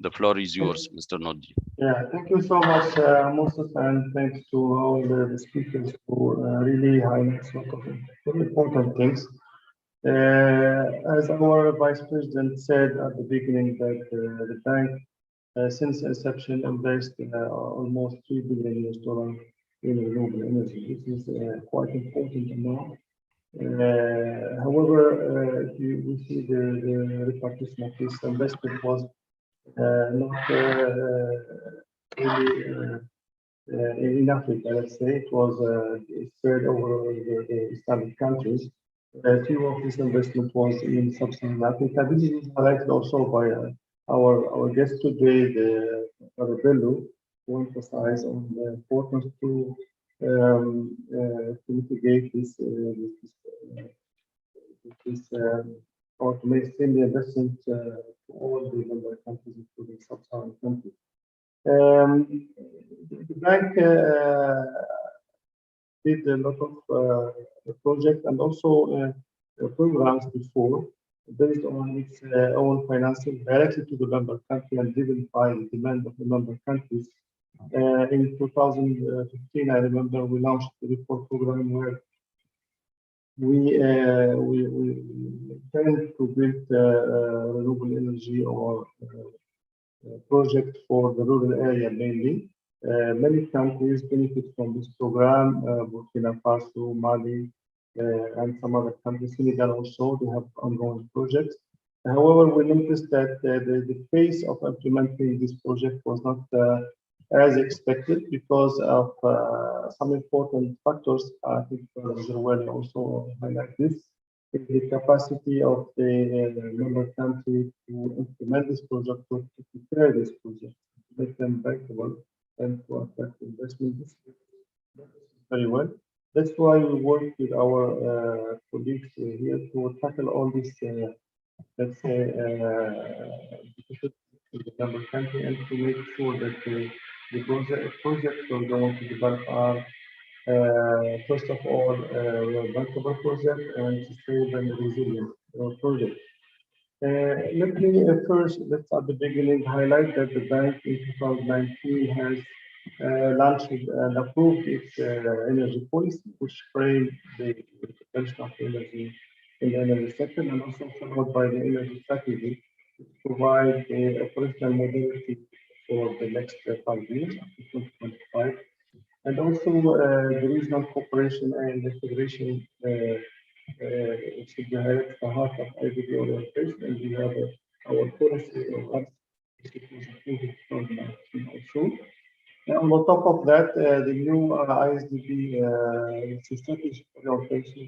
The floor is yours, Mr. Nordin. Yeah, thank you so much, Moses, and thanks to all the speakers who really highlight sort of very important things. As our Vice President said at the beginning, that the bank, since inception, invested almost $3 billion in renewable energy. This is quite important amount. However, if we see the repartition of this investment was not really in Africa, let's say. It was spread over the Islamic countries. Few of this investment was in sub-Saharan Africa. This is highlighted also by our guest today, the Brother Bello, who emphasized on the importance to mitigate this or to make the investment to all the member countries, including sub-Saharan countries. The bank did a lot of projects and also programs before, based on its own financing directly to the member country and driven by the demand of the member countries. In 2015, I remember we launched the report program where we intend to build renewable energy or project for the rural area mainly. Many countries benefit from this program, Burkina Faso, Mali, and some other countries, Senegal also, they have ongoing projects. However, we noticed that the pace of implementing this project was not as expected because of some important factors. I think Zerwani also highlight this. The capacity of the member country to implement this project, to prepare this project, to make them bankable and to attract investment very well. That's why we work with our colleagues here to tackle all these, let's say, in the member country and to make sure that the projects we're going to develop are first of all, bankable project and sustainable and resilient project. Let me first, let's at the beginning highlight that the bank in 2019 has launched and approved its energy policy, which framed the potential of energy in the energy sector, and also followed by the energy strategy to provide the operational modality for the next 5 years, up to 2025. And also the regional cooperation and integration should be at the heart of IDB orientation, and we have our policy of also. And on top of that, the new ISDB strategic orientation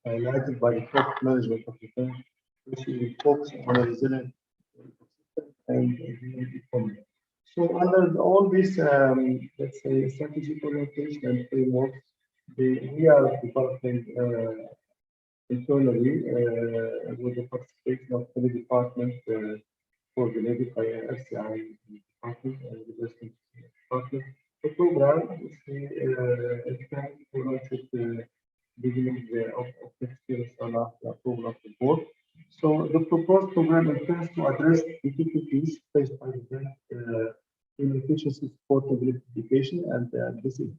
highlighted by the top management of the bank, which will focus on a resilient and economy. So under all this, let's say, strategic orientation and framework, we are developing internally with the participation of many departments coordinated by FCI department and the University department. The program is intended to launch it beginning of next year, inshallah, the approval of the board. So the proposed program intends to address difficulties faced by the bank in efficiency support of electrification, and this is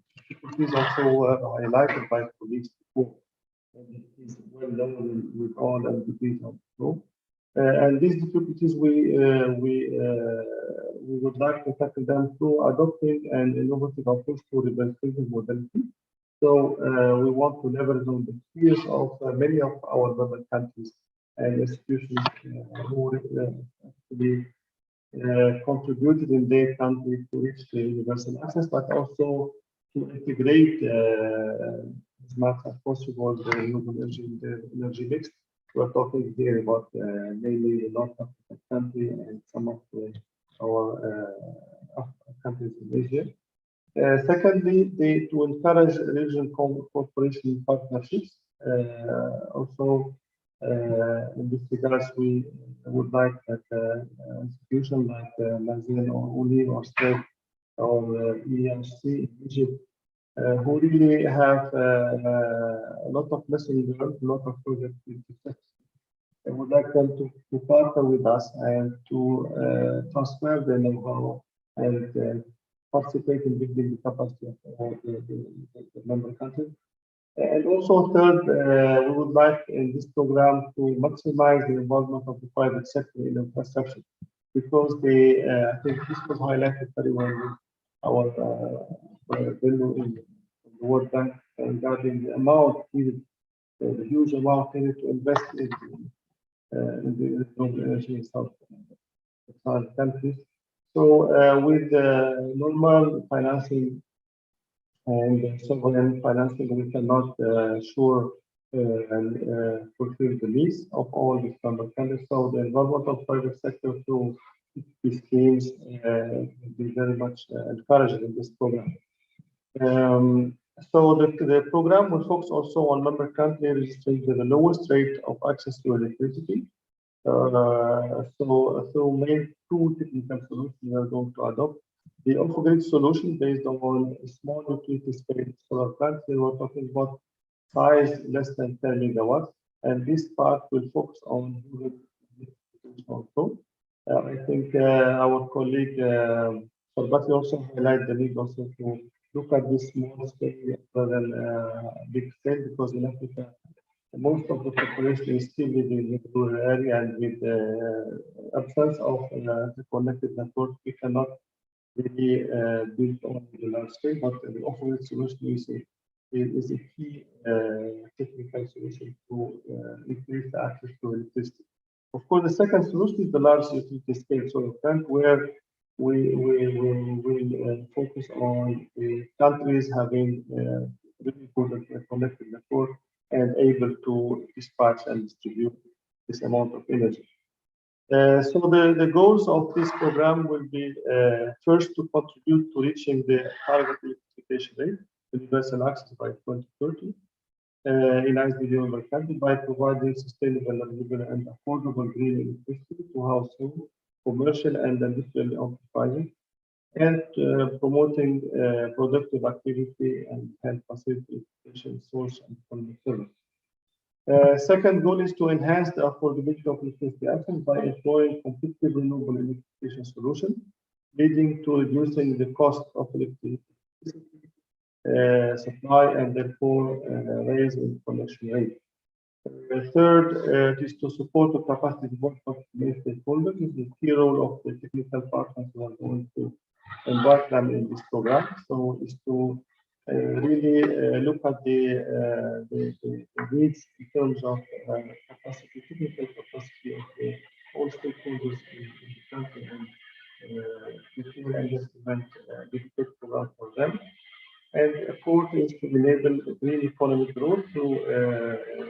also highlighted by colleagues before. And it is well known with all entities of the group. And these difficulties, we would like to tackle them through adopting an innovative approach to reversing modality. So we want to leverage on the fears of many of our member countries and institutions who actually contributed in their country to reach the universal access, but also to integrate as much as possible the renewable energy in the energy mix. We're talking here about mainly the North African country and some of our countries in Asia. Secondly, to encourage regional cooperation partnerships. Also, in this regards, we would like that institutions like Mazen or UNI or STEP or ERC in Egypt, who really have a lot of lessons learned, a lot of projects with success. I would like them to partner with us and to transfer their know-how and participate in building the capacity of all the member countries. And also, third, we would like in this program to maximize the involvement of the private sector in infrastructure, because I think this was highlighted very well with our bill in the World Bank regarding the amount needed, the huge amount needed to invest in the renewable energy in South countries. So with normal financing and sovereign financing, we cannot and fulfill the needs of all these member countries. So the involvement of private sector through these schemes will be very much encouraged in this program. So the program will focus also on member countries registering the lowest rate of access to electricity. So through main two technical solutions we are going to adopt. The off-grid solution based on small utility scale solar plants. We were talking about size less than 10 megawatts, and this part will focus on also. I think our colleague Sarbati also highlighted the need also to look at this small scale rather than big scale, because in Africa most of the population is still living in the rural area, and with the absence of the connected network, we cannot really build on the large scale. But the off-grid solution is a key technical solution to increase the access to electricity. Of course, the second solution is the large utility scale solar plant, where we will focus on the countries having really good connected network and able to dispatch and distribute this amount of energy. So the goals of this program will be first to contribute to reaching the target electrification rate, universal access by 2030 in ISDD member countries by providing sustainable, renewable, and affordable green electricity to household, commercial, and industrial enterprises, and promoting productive activity and health facilitation, source, and economic service. Second goal is to enhance the affordability of electricity access by employing competitive renewable electrification solutions, leading to reducing the cost of electricity supply and therefore raise in connection rate. Third, it is to support the capacity development of main stakeholders. Is the key role of the technical partners who are going to embark them in this program. So is to really look at the needs in terms of capacity, technical capacity of all stakeholders in the country, and prepare and implement a good program for them. And fourth is to enable green economic growth through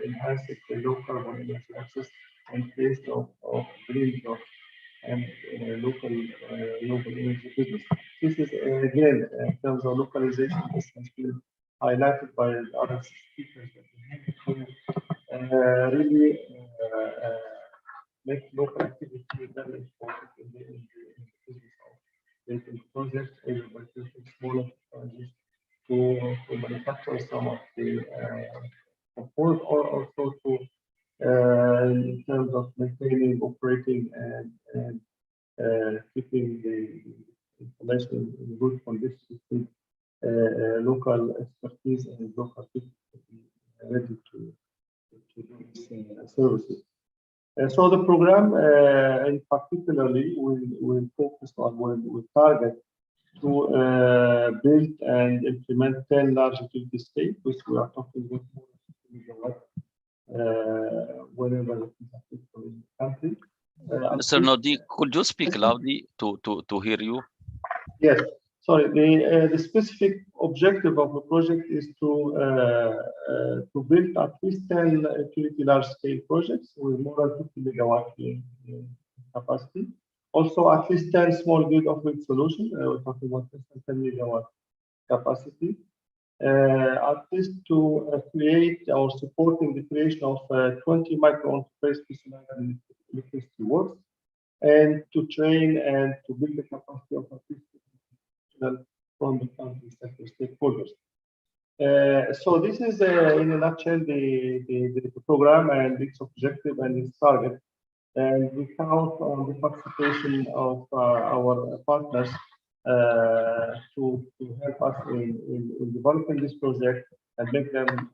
enhancing the low carbon energy access and place of green jobs. and local renewable energy business. This is again in terms of localization. This has been highlighted by the other speakers that we have. Really make local activity very important in the business of making projects, able by taking smaller technologies to manufacture some of the components, or also to in terms of maintaining, operating, and keeping the information in good condition with local expertise and local people ready to do these services. So the program, in particularly, will focus on, will target to build and implement 10 large utility scale, which we are talking about more than 50 megawatt, wherever it is applicable in the country. Mr. Nordin, could you speak loudly to hear you? Yes. Sorry. The specific objective of the project is to build at least 10 utility large-scale projects with more than 50 megawatt in capacity. Also, at least 10 small grid off-grid solutions. We're talking about 10 megawatt capacity. At least to create or supporting the creation of 20 micro-enterprise specialized in electricity works, and to train and to build the capacity of at least from the country sector stakeholders. So this is in a nutshell the program and its objective and its target. And we count on the participation of our partners to help us in developing this project and make them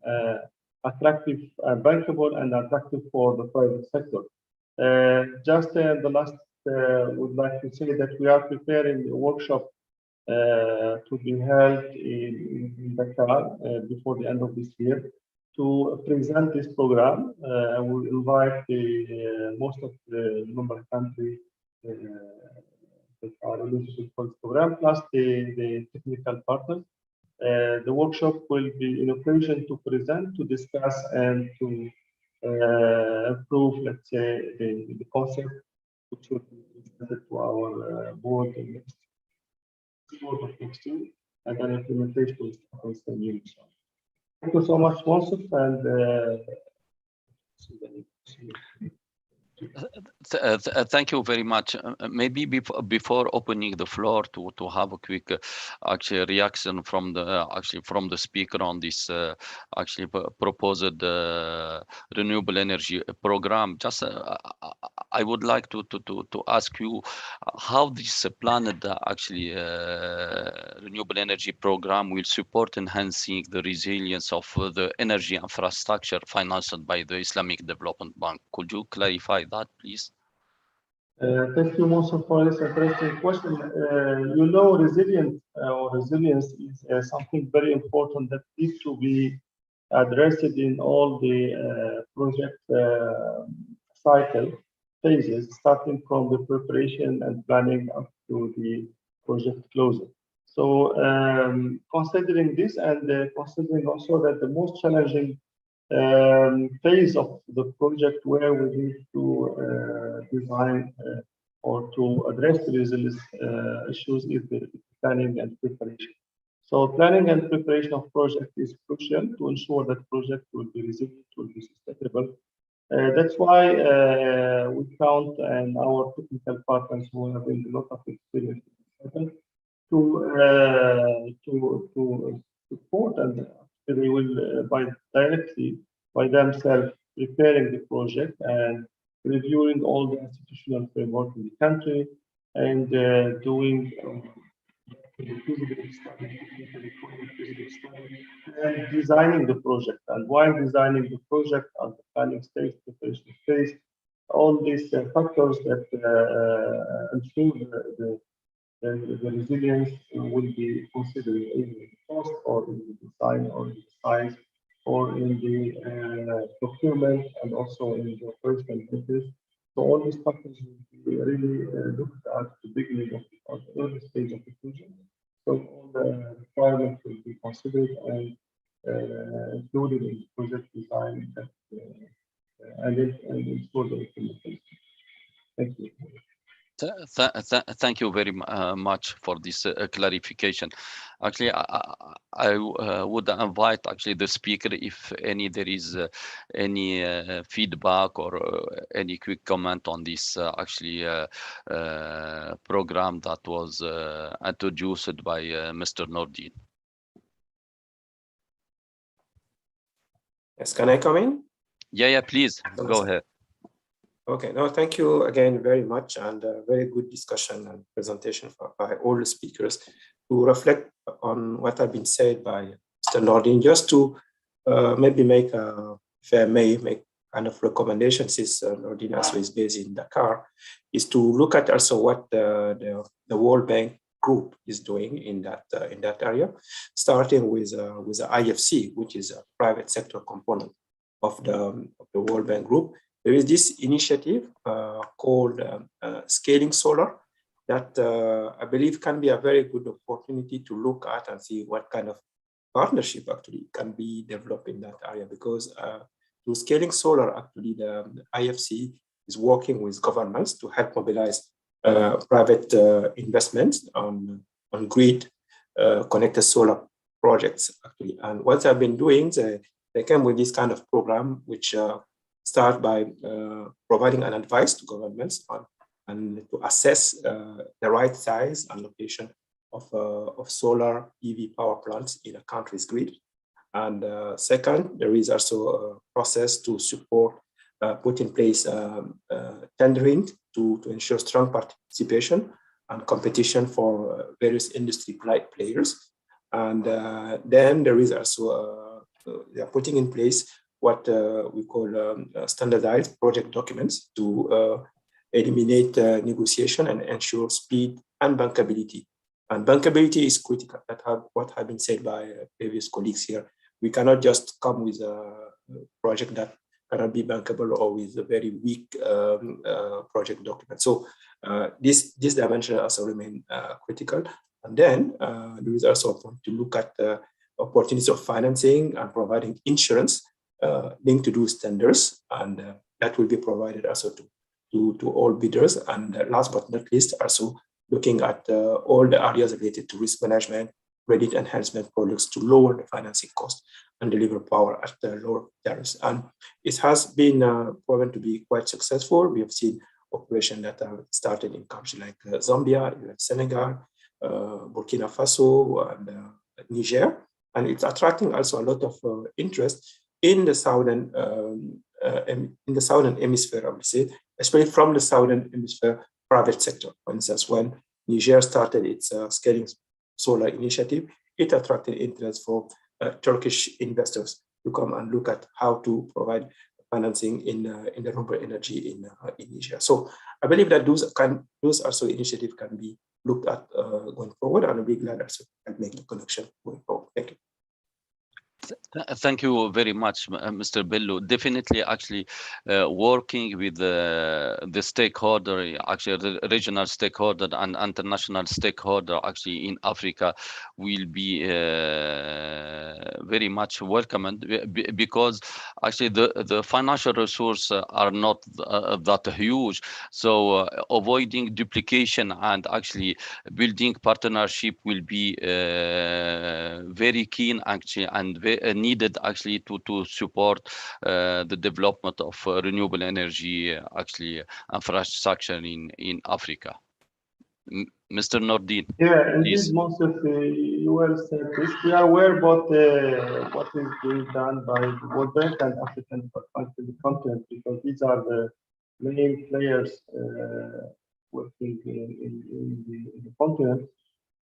attractive, bankable, and attractive for the private sector. Just the last, would like to say that we are preparing a workshop to be held in Dakar before the end of this year to present this program. We'll invite most of the member countries that are eligible for this program, plus the technical partners. The workshop will be an occasion to present, to discuss, and to improve, let's say, the concept, which will be presented to our board of next year, and then implementation will start in June. Thank you so much, Monsef, and Thank you very much. Maybe before opening the floor to have a quick actually reaction from the speaker on this actually proposed renewable energy program, just I would like to ask you how this planned actually renewable energy program will support enhancing the resilience of the energy infrastructure financed by the Islamic Development Bank. Could you clarify that, please? Thank you, Musa, for this interesting question. You know, resilience is something very important that needs to be addressed in all the project cycle phases, starting from the preparation and planning up to the project closing. So, considering this, and considering also that the most challenging phase of the project where we need to design or to address the resilience issues is the planning and preparation. So planning and preparation of project is crucial to ensure that project will be resilient, will be sustainable. That's why we count on our technical partners who have a lot of experience to support, and they will directly by themselves preparing the project and reviewing all the institutional framework in the country, and doing the feasibility study, and designing the project. And while designing the project at the planning stage, preparation stage, all these factors that ensure the resilience will be considered in the cost, or in the design, or in the size, or in the procurement, and also in the operational business. So all these factors will be really looked at the beginning of the early stage of the project. So all the requirements will be considered and included in the project design, and ensure the implementation. Thank you. Thank you very much for this clarification. Actually, I would invite actually the speaker if there is any feedback or any quick comment on this program that was introduced by Mr. Nordin. Yes, can I come in? Yeah, please go ahead. Okay, no, thank you again very much, and very good discussion and presentation by all the speakers to reflect on what has been said by Mr. Nordin, just to maybe make, if I may, make kind of recommendations, since Nordin also is based in Dakar, is to look at also what the World Bank group is doing in that area, starting with the IFC, which is a private sector component of the World Bank group. There is this initiative called Scaling Solar that I believe can be a very good opportunity to look at and see what kind of partnership actually can be developed in that area, because through Scaling Solar, actually the IFC is working with governments to help mobilize private investments on grid connected solar projects actually. And what they've been doing, they came with this kind of program which start by providing an advice to governments on and to assess the right size and location of solar EV power plants in a country's grid. And second, there is also a process to support, put in place tendering to ensure strong participation and competition for various industry players. And then there is also, they are putting in place what we call standardized project documents to eliminate negotiation and ensure speed and bankability. And bankability is critical. What has been said by previous colleagues here. We cannot just come with a project that cannot be bankable or with a very weak project document. So this dimension also remain critical. And then there is also a point to look at opportunities of financing and providing insurance linked to those tenders, and that will be provided also to all bidders. And last but not least, also looking at all the areas related to risk management, credit enhancement products to lower the financing cost and deliver power at lower tariffs. And it has been proven to be quite successful. We have seen operations that have started in countries like Zambia, Senegal, Burkina Faso, and Niger. And it's attracting also a lot of interest in the southern hemisphere, I would say, especially from the southern hemisphere private sector. For instance, when Niger started its Scaling Solar initiative, it attracted interest from Turkish investors to come and look at how to provide financing in the renewable energy in Niger. So I believe that those also initiatives can be looked at going forward, and I'll be glad also to make the connection going forward. Thank you. Thank you very much, Mr. Bello. Definitely, actually, working with the stakeholder, actually the regional stakeholder and international stakeholder, actually in Africa, will be very much welcomed, because actually the financial resources are not that huge. So avoiding duplication and actually building partnership will be very keen, actually, and needed actually to support the development of renewable energy actually infrastructure in Africa. Mr. Nordin. Yeah, indeed, Monsef, you well said this. We are aware about what is being done by the World Bank and African continent, because these are the main players working in the continent.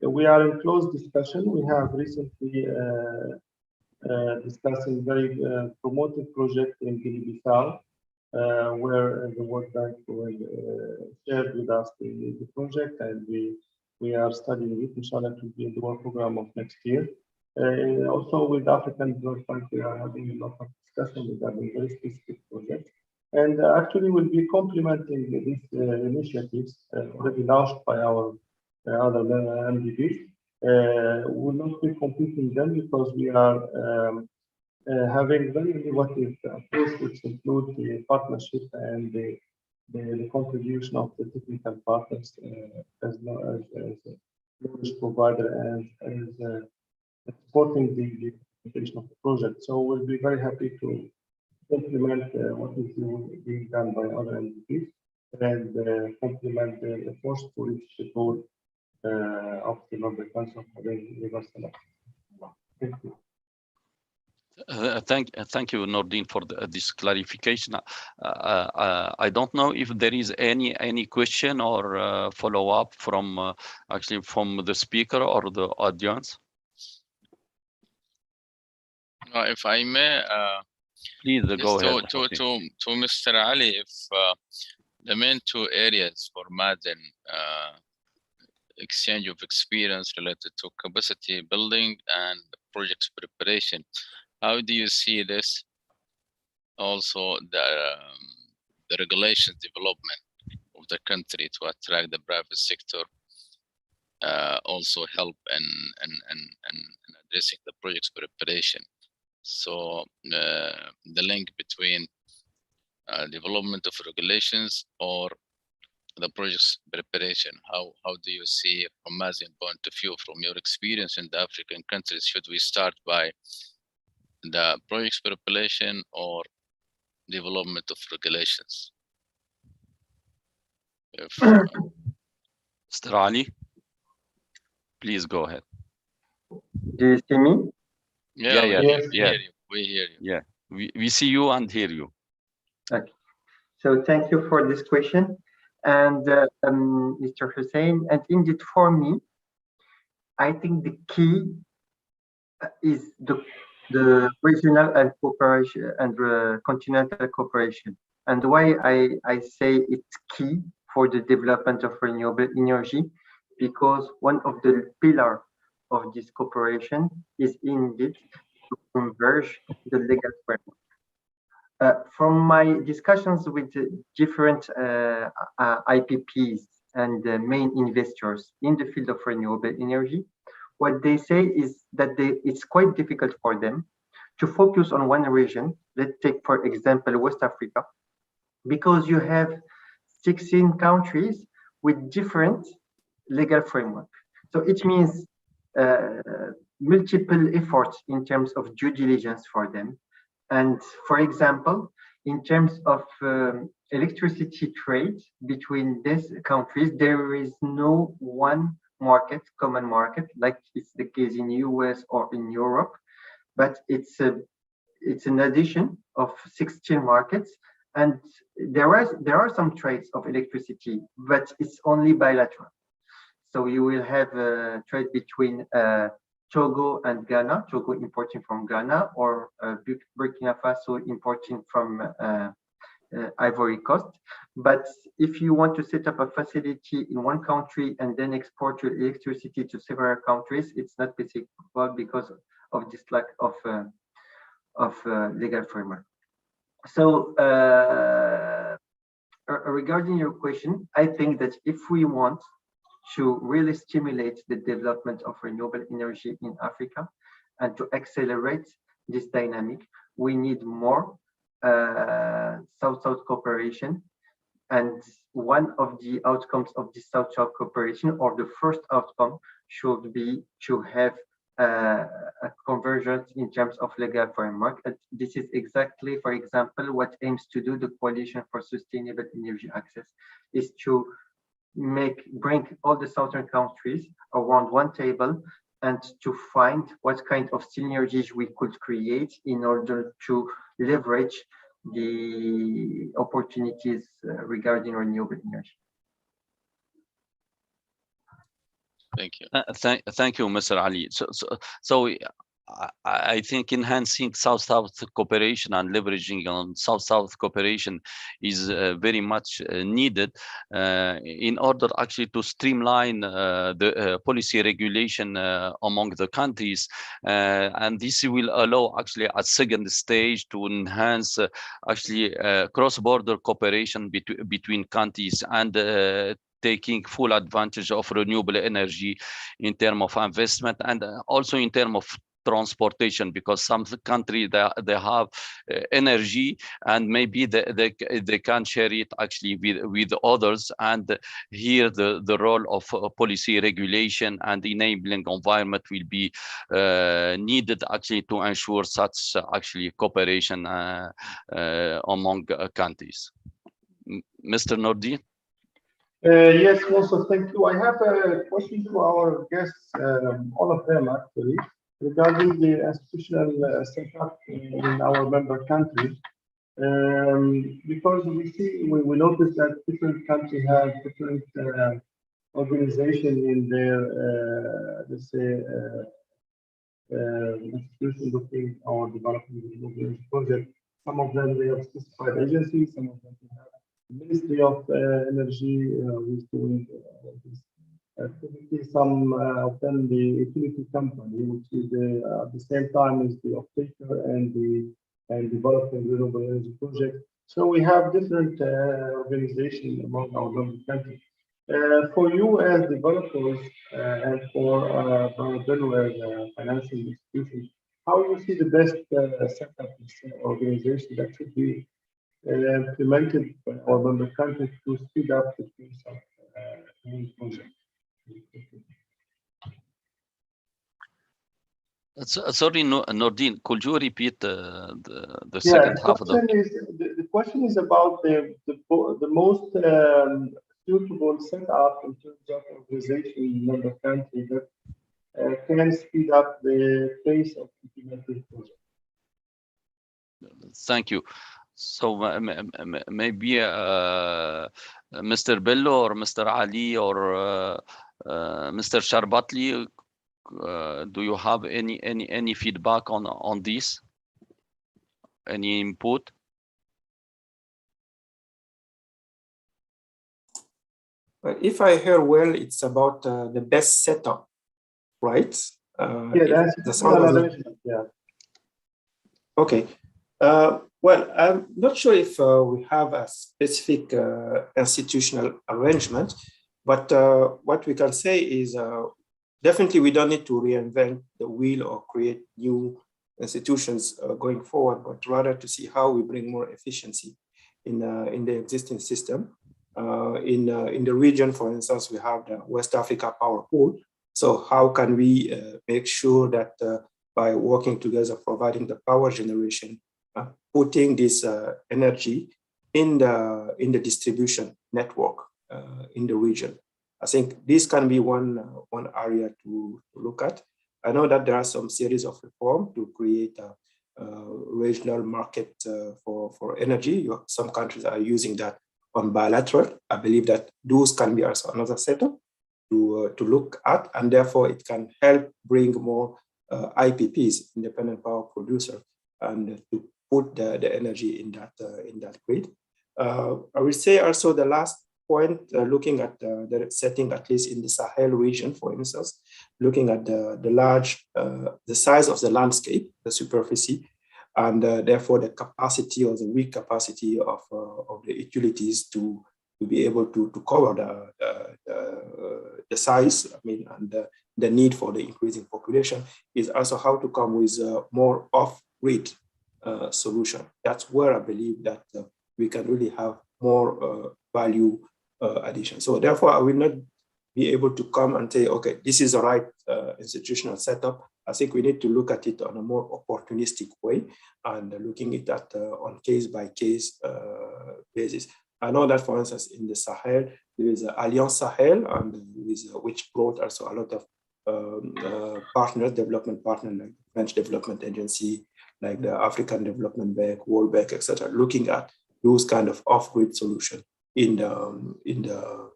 We are in close discussion. We have recently discussing very promoted project in Guinea-Bissau, where the World Bank will share with us the project, and we are studying it. Inshallah, to be in the work program of next year. Also with African Development Bank, we are having a lot of discussion regarding very specific projects, and actually will be complementing these initiatives already launched by our other MDBs. Will not be competing them, because we are having very innovative approach, which include the partnership and the the contribution of the technical partners as well as knowledge provider and as supporting the implementation of the project. So we'll be very happy to implement what is being done by other entities and complement the efforts to reach the goal of the Nobel Council for the Universal. Thank you. Thank you, Nordin, for this clarification. I don't know if there is any question or follow up from actually from the speaker or the audience. If I may, please go ahead. To Mr. Ali, if the main two areas for Madden exchange of experience related to capacity building and project preparation, how do you see this? Also, the regulations development of the country to attract the private sector also help in addressing the project's preparation. So the link between development of regulations or the project's preparation, how do you see from Mazi's point of view, from your experience in the African countries? Should we start by the project's preparation or development of regulations? Mr. Ali, please go ahead. Do you see me? Yeah, Yes. we hear you. We hear you. Yeah, we see you and hear you. Okay. So thank you for this question. And Mr. Hussein, and indeed for me, I think the key is the regional and cooperation and continental cooperation. And why I say it's key for the development of renewable energy, because one of the pillars of this cooperation is indeed to converge the legal framework. From my discussions with different IPPs and main investors in the field of renewable energy, what they say is that it's quite difficult for them to focus on one region. Let's take, for example, West Africa, because you have 16 countries with different legal framework. So it means multiple efforts in terms of due diligence for them. And for example, in terms of electricity trade between these countries, there is no one market, common market, like it's the case in US or in Europe, but it's an addition of 16 markets. And there are some trades of electricity, but it's only bilateral. So you will have a trade between Togo and Ghana, Togo importing from Ghana, or Burkina Faso importing from Ivory Coast. But if you want to set up a facility in one country and then export your electricity to several countries, it's not possible because of this lack of legal framework. So regarding your question, I think that if we want to really stimulate the development of renewable energy in Africa and to accelerate this dynamic, we need more South-South cooperation. And one of the outcomes of this South-South cooperation, or the first outcome, should be to have a convergence in terms of legal framework. And this is exactly, for example, what aims to do the Coalition for Sustainable Energy Access, is to bring all the southern countries around one table and to find what kind of synergies we could create in order to leverage the opportunities regarding renewable energy. Thank you. Thank you, Mr. Ali. So I think enhancing South-South cooperation and leveraging on South-South cooperation is very much needed in order actually to streamline the policy regulation among the countries. And this will allow actually a second stage to enhance actually cross-border cooperation between countries and taking full advantage of renewable energy in terms of investment and also in terms of transportation, because some country they have energy, and maybe they can share it actually with others. And here the role of policy regulation and enabling environment will be needed actually to ensure such actually cooperation among countries. Mr. Nordin? Yes, also thank you. I have a question to our guests, all of them actually, regarding the institutional setup in our member countries. Because we notice that different countries have different organization in their, let's say, institution looking or developing the project. Some of them they have specified agencies, some of them they have the Ministry of Energy who is doing this activity. Some of them the utility company, which is at the same time is the off-taker and developing renewable energy project. So we have different organizations among our member countries. For you as developers and for Bello as a financial institution, how do you see the best setup organization that should be implemented by our member countries to speed up the pace of new projects? Sorry, Nordin, could you repeat the second half of the question is about the most suitable setup in terms of organization in member country that can speed up the pace of implementing projects. Thank you. So maybe Mr. Bello or Mr. Ali or Mr. Sharbatli, do you have any feedback on this? Any input? If I hear well, it's about the best setup, right? Yeah, that's yeah. Okay. Well, I'm not sure if we have a specific institutional arrangement, but what we can say is definitely we don't need to reinvent the wheel or create new institutions going forward, but rather to see how we bring more efficiency in the existing system. In the region, for instance, we have the West Africa Power Pool. So how can we make sure that by working together, providing the power generation, putting this energy in the distribution network in the region? I think this can be one area to look at. I know that there are some series of reform to create a regional market for energy. Some countries are using that on bilateral. I believe that those can be also another setup to look at, and therefore it can help bring more IPPs, independent power producer, and to put the energy in that grid. I will say also the last point, looking at the setting, at least in the Sahel region, for instance, looking at the size of the landscape, the superficie, and therefore the capacity or the weak capacity of the utilities to be able to cover the size, I mean, and the need for the increasing population, is also how to come with more off-grid solution. That's where I believe that we can really have more value addition. So therefore, I will not be able to come and say, okay, this is the right institutional setup. I think we need to look at it on a more opportunistic way and looking at that on case-by-case basis. I know that, for instance, in the Sahel, there is Alliance Sahel, and which brought also a lot of partners, development partners, like the French Development Agency, like the African Development Bank, World Bank, etc., looking at those kind of off-grid solutions in the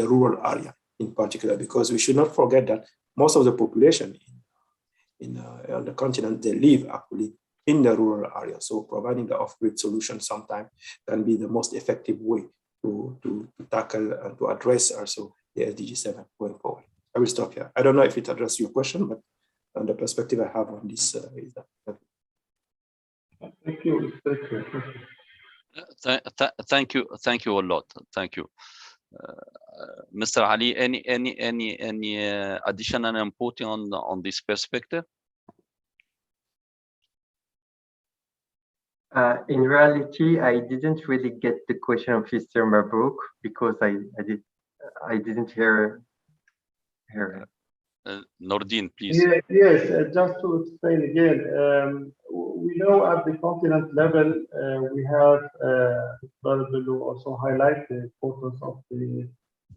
rural area in particular, because we should not forget that most of the population on the continent, they live actually in the rural area. So providing the off-grid solution sometimes can be the most effective way to tackle and to address also the SDG 7 going forward. I will stop here. I don't know if it addressed your question, but the perspective I have on this is that. Thank you. Thank you a lot. Thank you, Mr. Ali. Any additional input on this perspective? In reality, I didn't really get the question of Mr. Mabrook because I didn't hear it. Nordin, please. Yes, just to explain again, we know at the continent level, we have, Barbelu also highlight the importance of the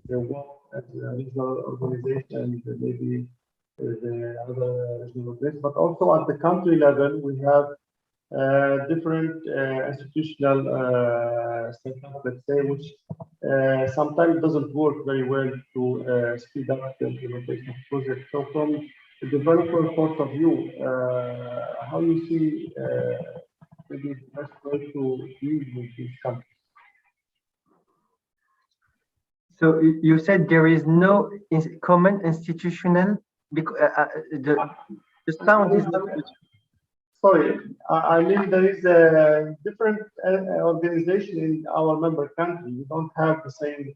work at the regional organization, maybe the other regional groups, but also at the country level, we have different institutional setup, let's say, which sometimes doesn't work very well to speed up the implementation of projects. So from the developer point of view, how you see maybe the best way to deal with these countries? So you said there is no common institutional, because the sound is not good. Sorry, I mean there is a different organization in our member country. We don't have the same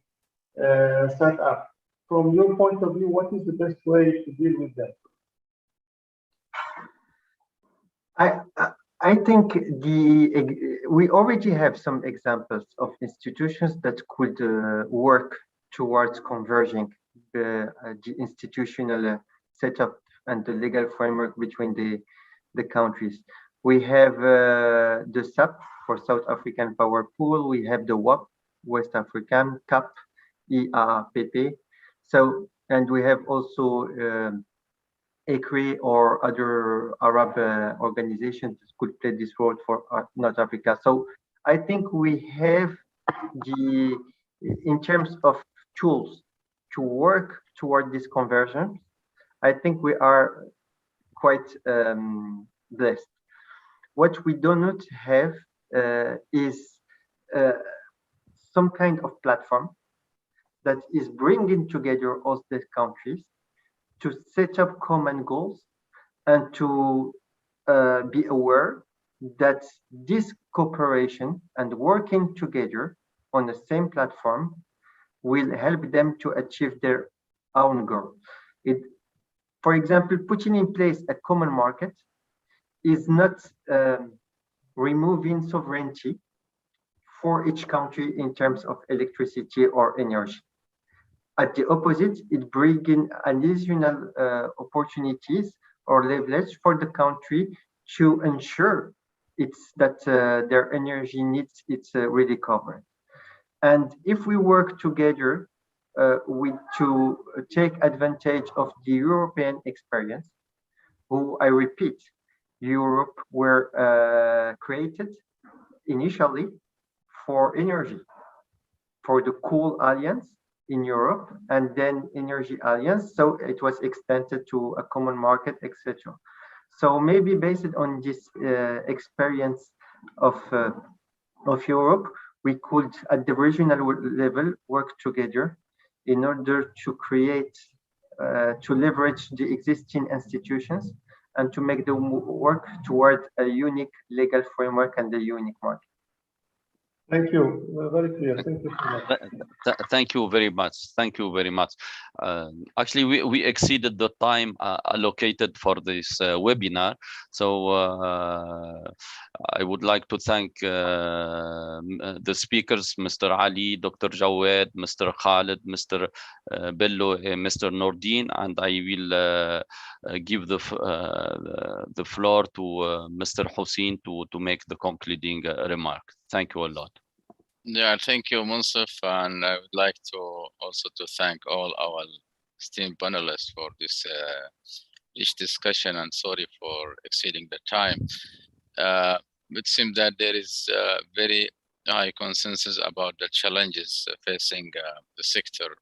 setup. From your point of view, what is the best way to deal with that? I think we already have some examples of institutions that could work towards converging the institutional setup and the legal framework between the countries. We have the SAP for South African Power Pool. We have the WAP, West African, CAP, EAPP. So, and we have also ECRI or other Arab organizations that could play this role for North Africa. So I think we have in terms of tools to work toward this conversion, I think we are quite blessed. What we do not have is some kind of platform that is bringing together all these countries to set up common goals and to be aware that this cooperation and working together on the same platform will help them to achieve their own goal. For example, putting in place a common market is not removing sovereignty for each country in terms of electricity or energy. At the opposite, it brings in additional opportunities or leverage for the country to ensure that their energy needs is really covered. And if we work together to take advantage of the European experience, who I repeat, Europe were created initially for energy, for the coal alliance in Europe, and then energy alliance. So it was extended to a common market, etc. So maybe based on this experience of Europe, we could at the regional level work together in order to create, to leverage the existing institutions and to make them work toward a unique legal framework and a unique market. Thank you. Very clear. Thank you so much. Thank you very much. Thank you very much. Actually, we exceeded the time allocated for this webinar. So I would like to thank the speakers, Mr. Ali, Dr. Jawed, Mr. Khalid, Mr. Bello, Mr. Nordin, and I will give the floor to Mr. Hussein to make the concluding remark. Thank you a lot. Yeah, thank you, Munsif, and I would like to also to thank all our esteemed panelists for this rich discussion, and sorry for exceeding the time. It seems that there is very high consensus about the challenges facing the sector,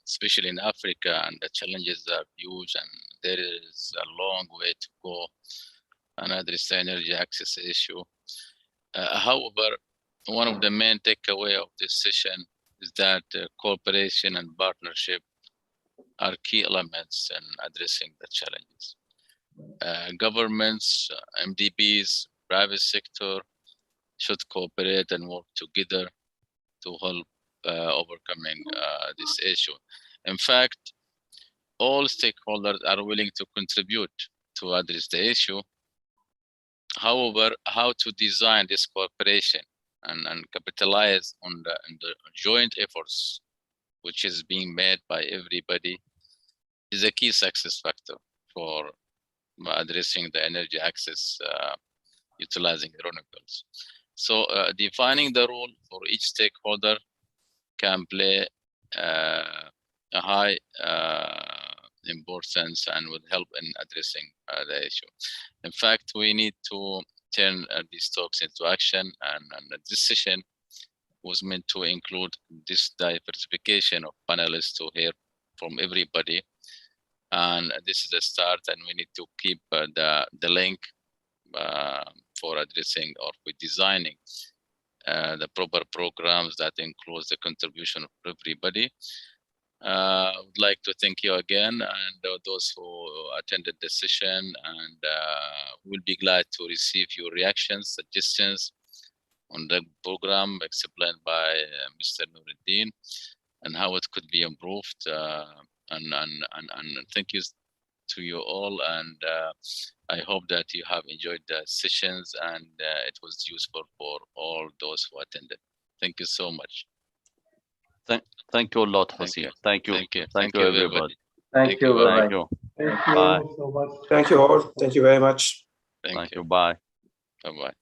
especially in Africa, and the challenges are huge, and there is a long way to go and address the energy access issue. However, one of the main takeaway of this session is that cooperation and partnership are key elements in addressing the challenges. Governments, MDBs, private sector should cooperate and work together to help overcoming this issue. In fact, all stakeholders are willing to contribute to address the issue, However, how to design this cooperation and capitalize on the joint efforts which is being made by everybody is a key success factor for addressing the energy access utilizing renewables. So defining the role for each stakeholder can play a high importance and would help in addressing the issue. In fact, we need to turn these talks into action, and this session was meant to include this diversification of panelists to hear from everybody. And this is a start, and we need to keep the link for addressing or for designing the proper programs that includes the contribution of everybody. I would like to thank you again, and those who attended the session, and we'll be glad to receive your reactions, suggestions on the program explained by Mr. Nordin and how it could be improved. And thank you to you all, and I hope that you have enjoyed the sessions and it was useful for all those who attended. So much. Thank you a lot, Hossein. Thank you. Thank you, everybody. Thank you. Thank you. Thank you Bye. so much. Thank you all. Thank you very much. Thank you. Bye. Bye-bye.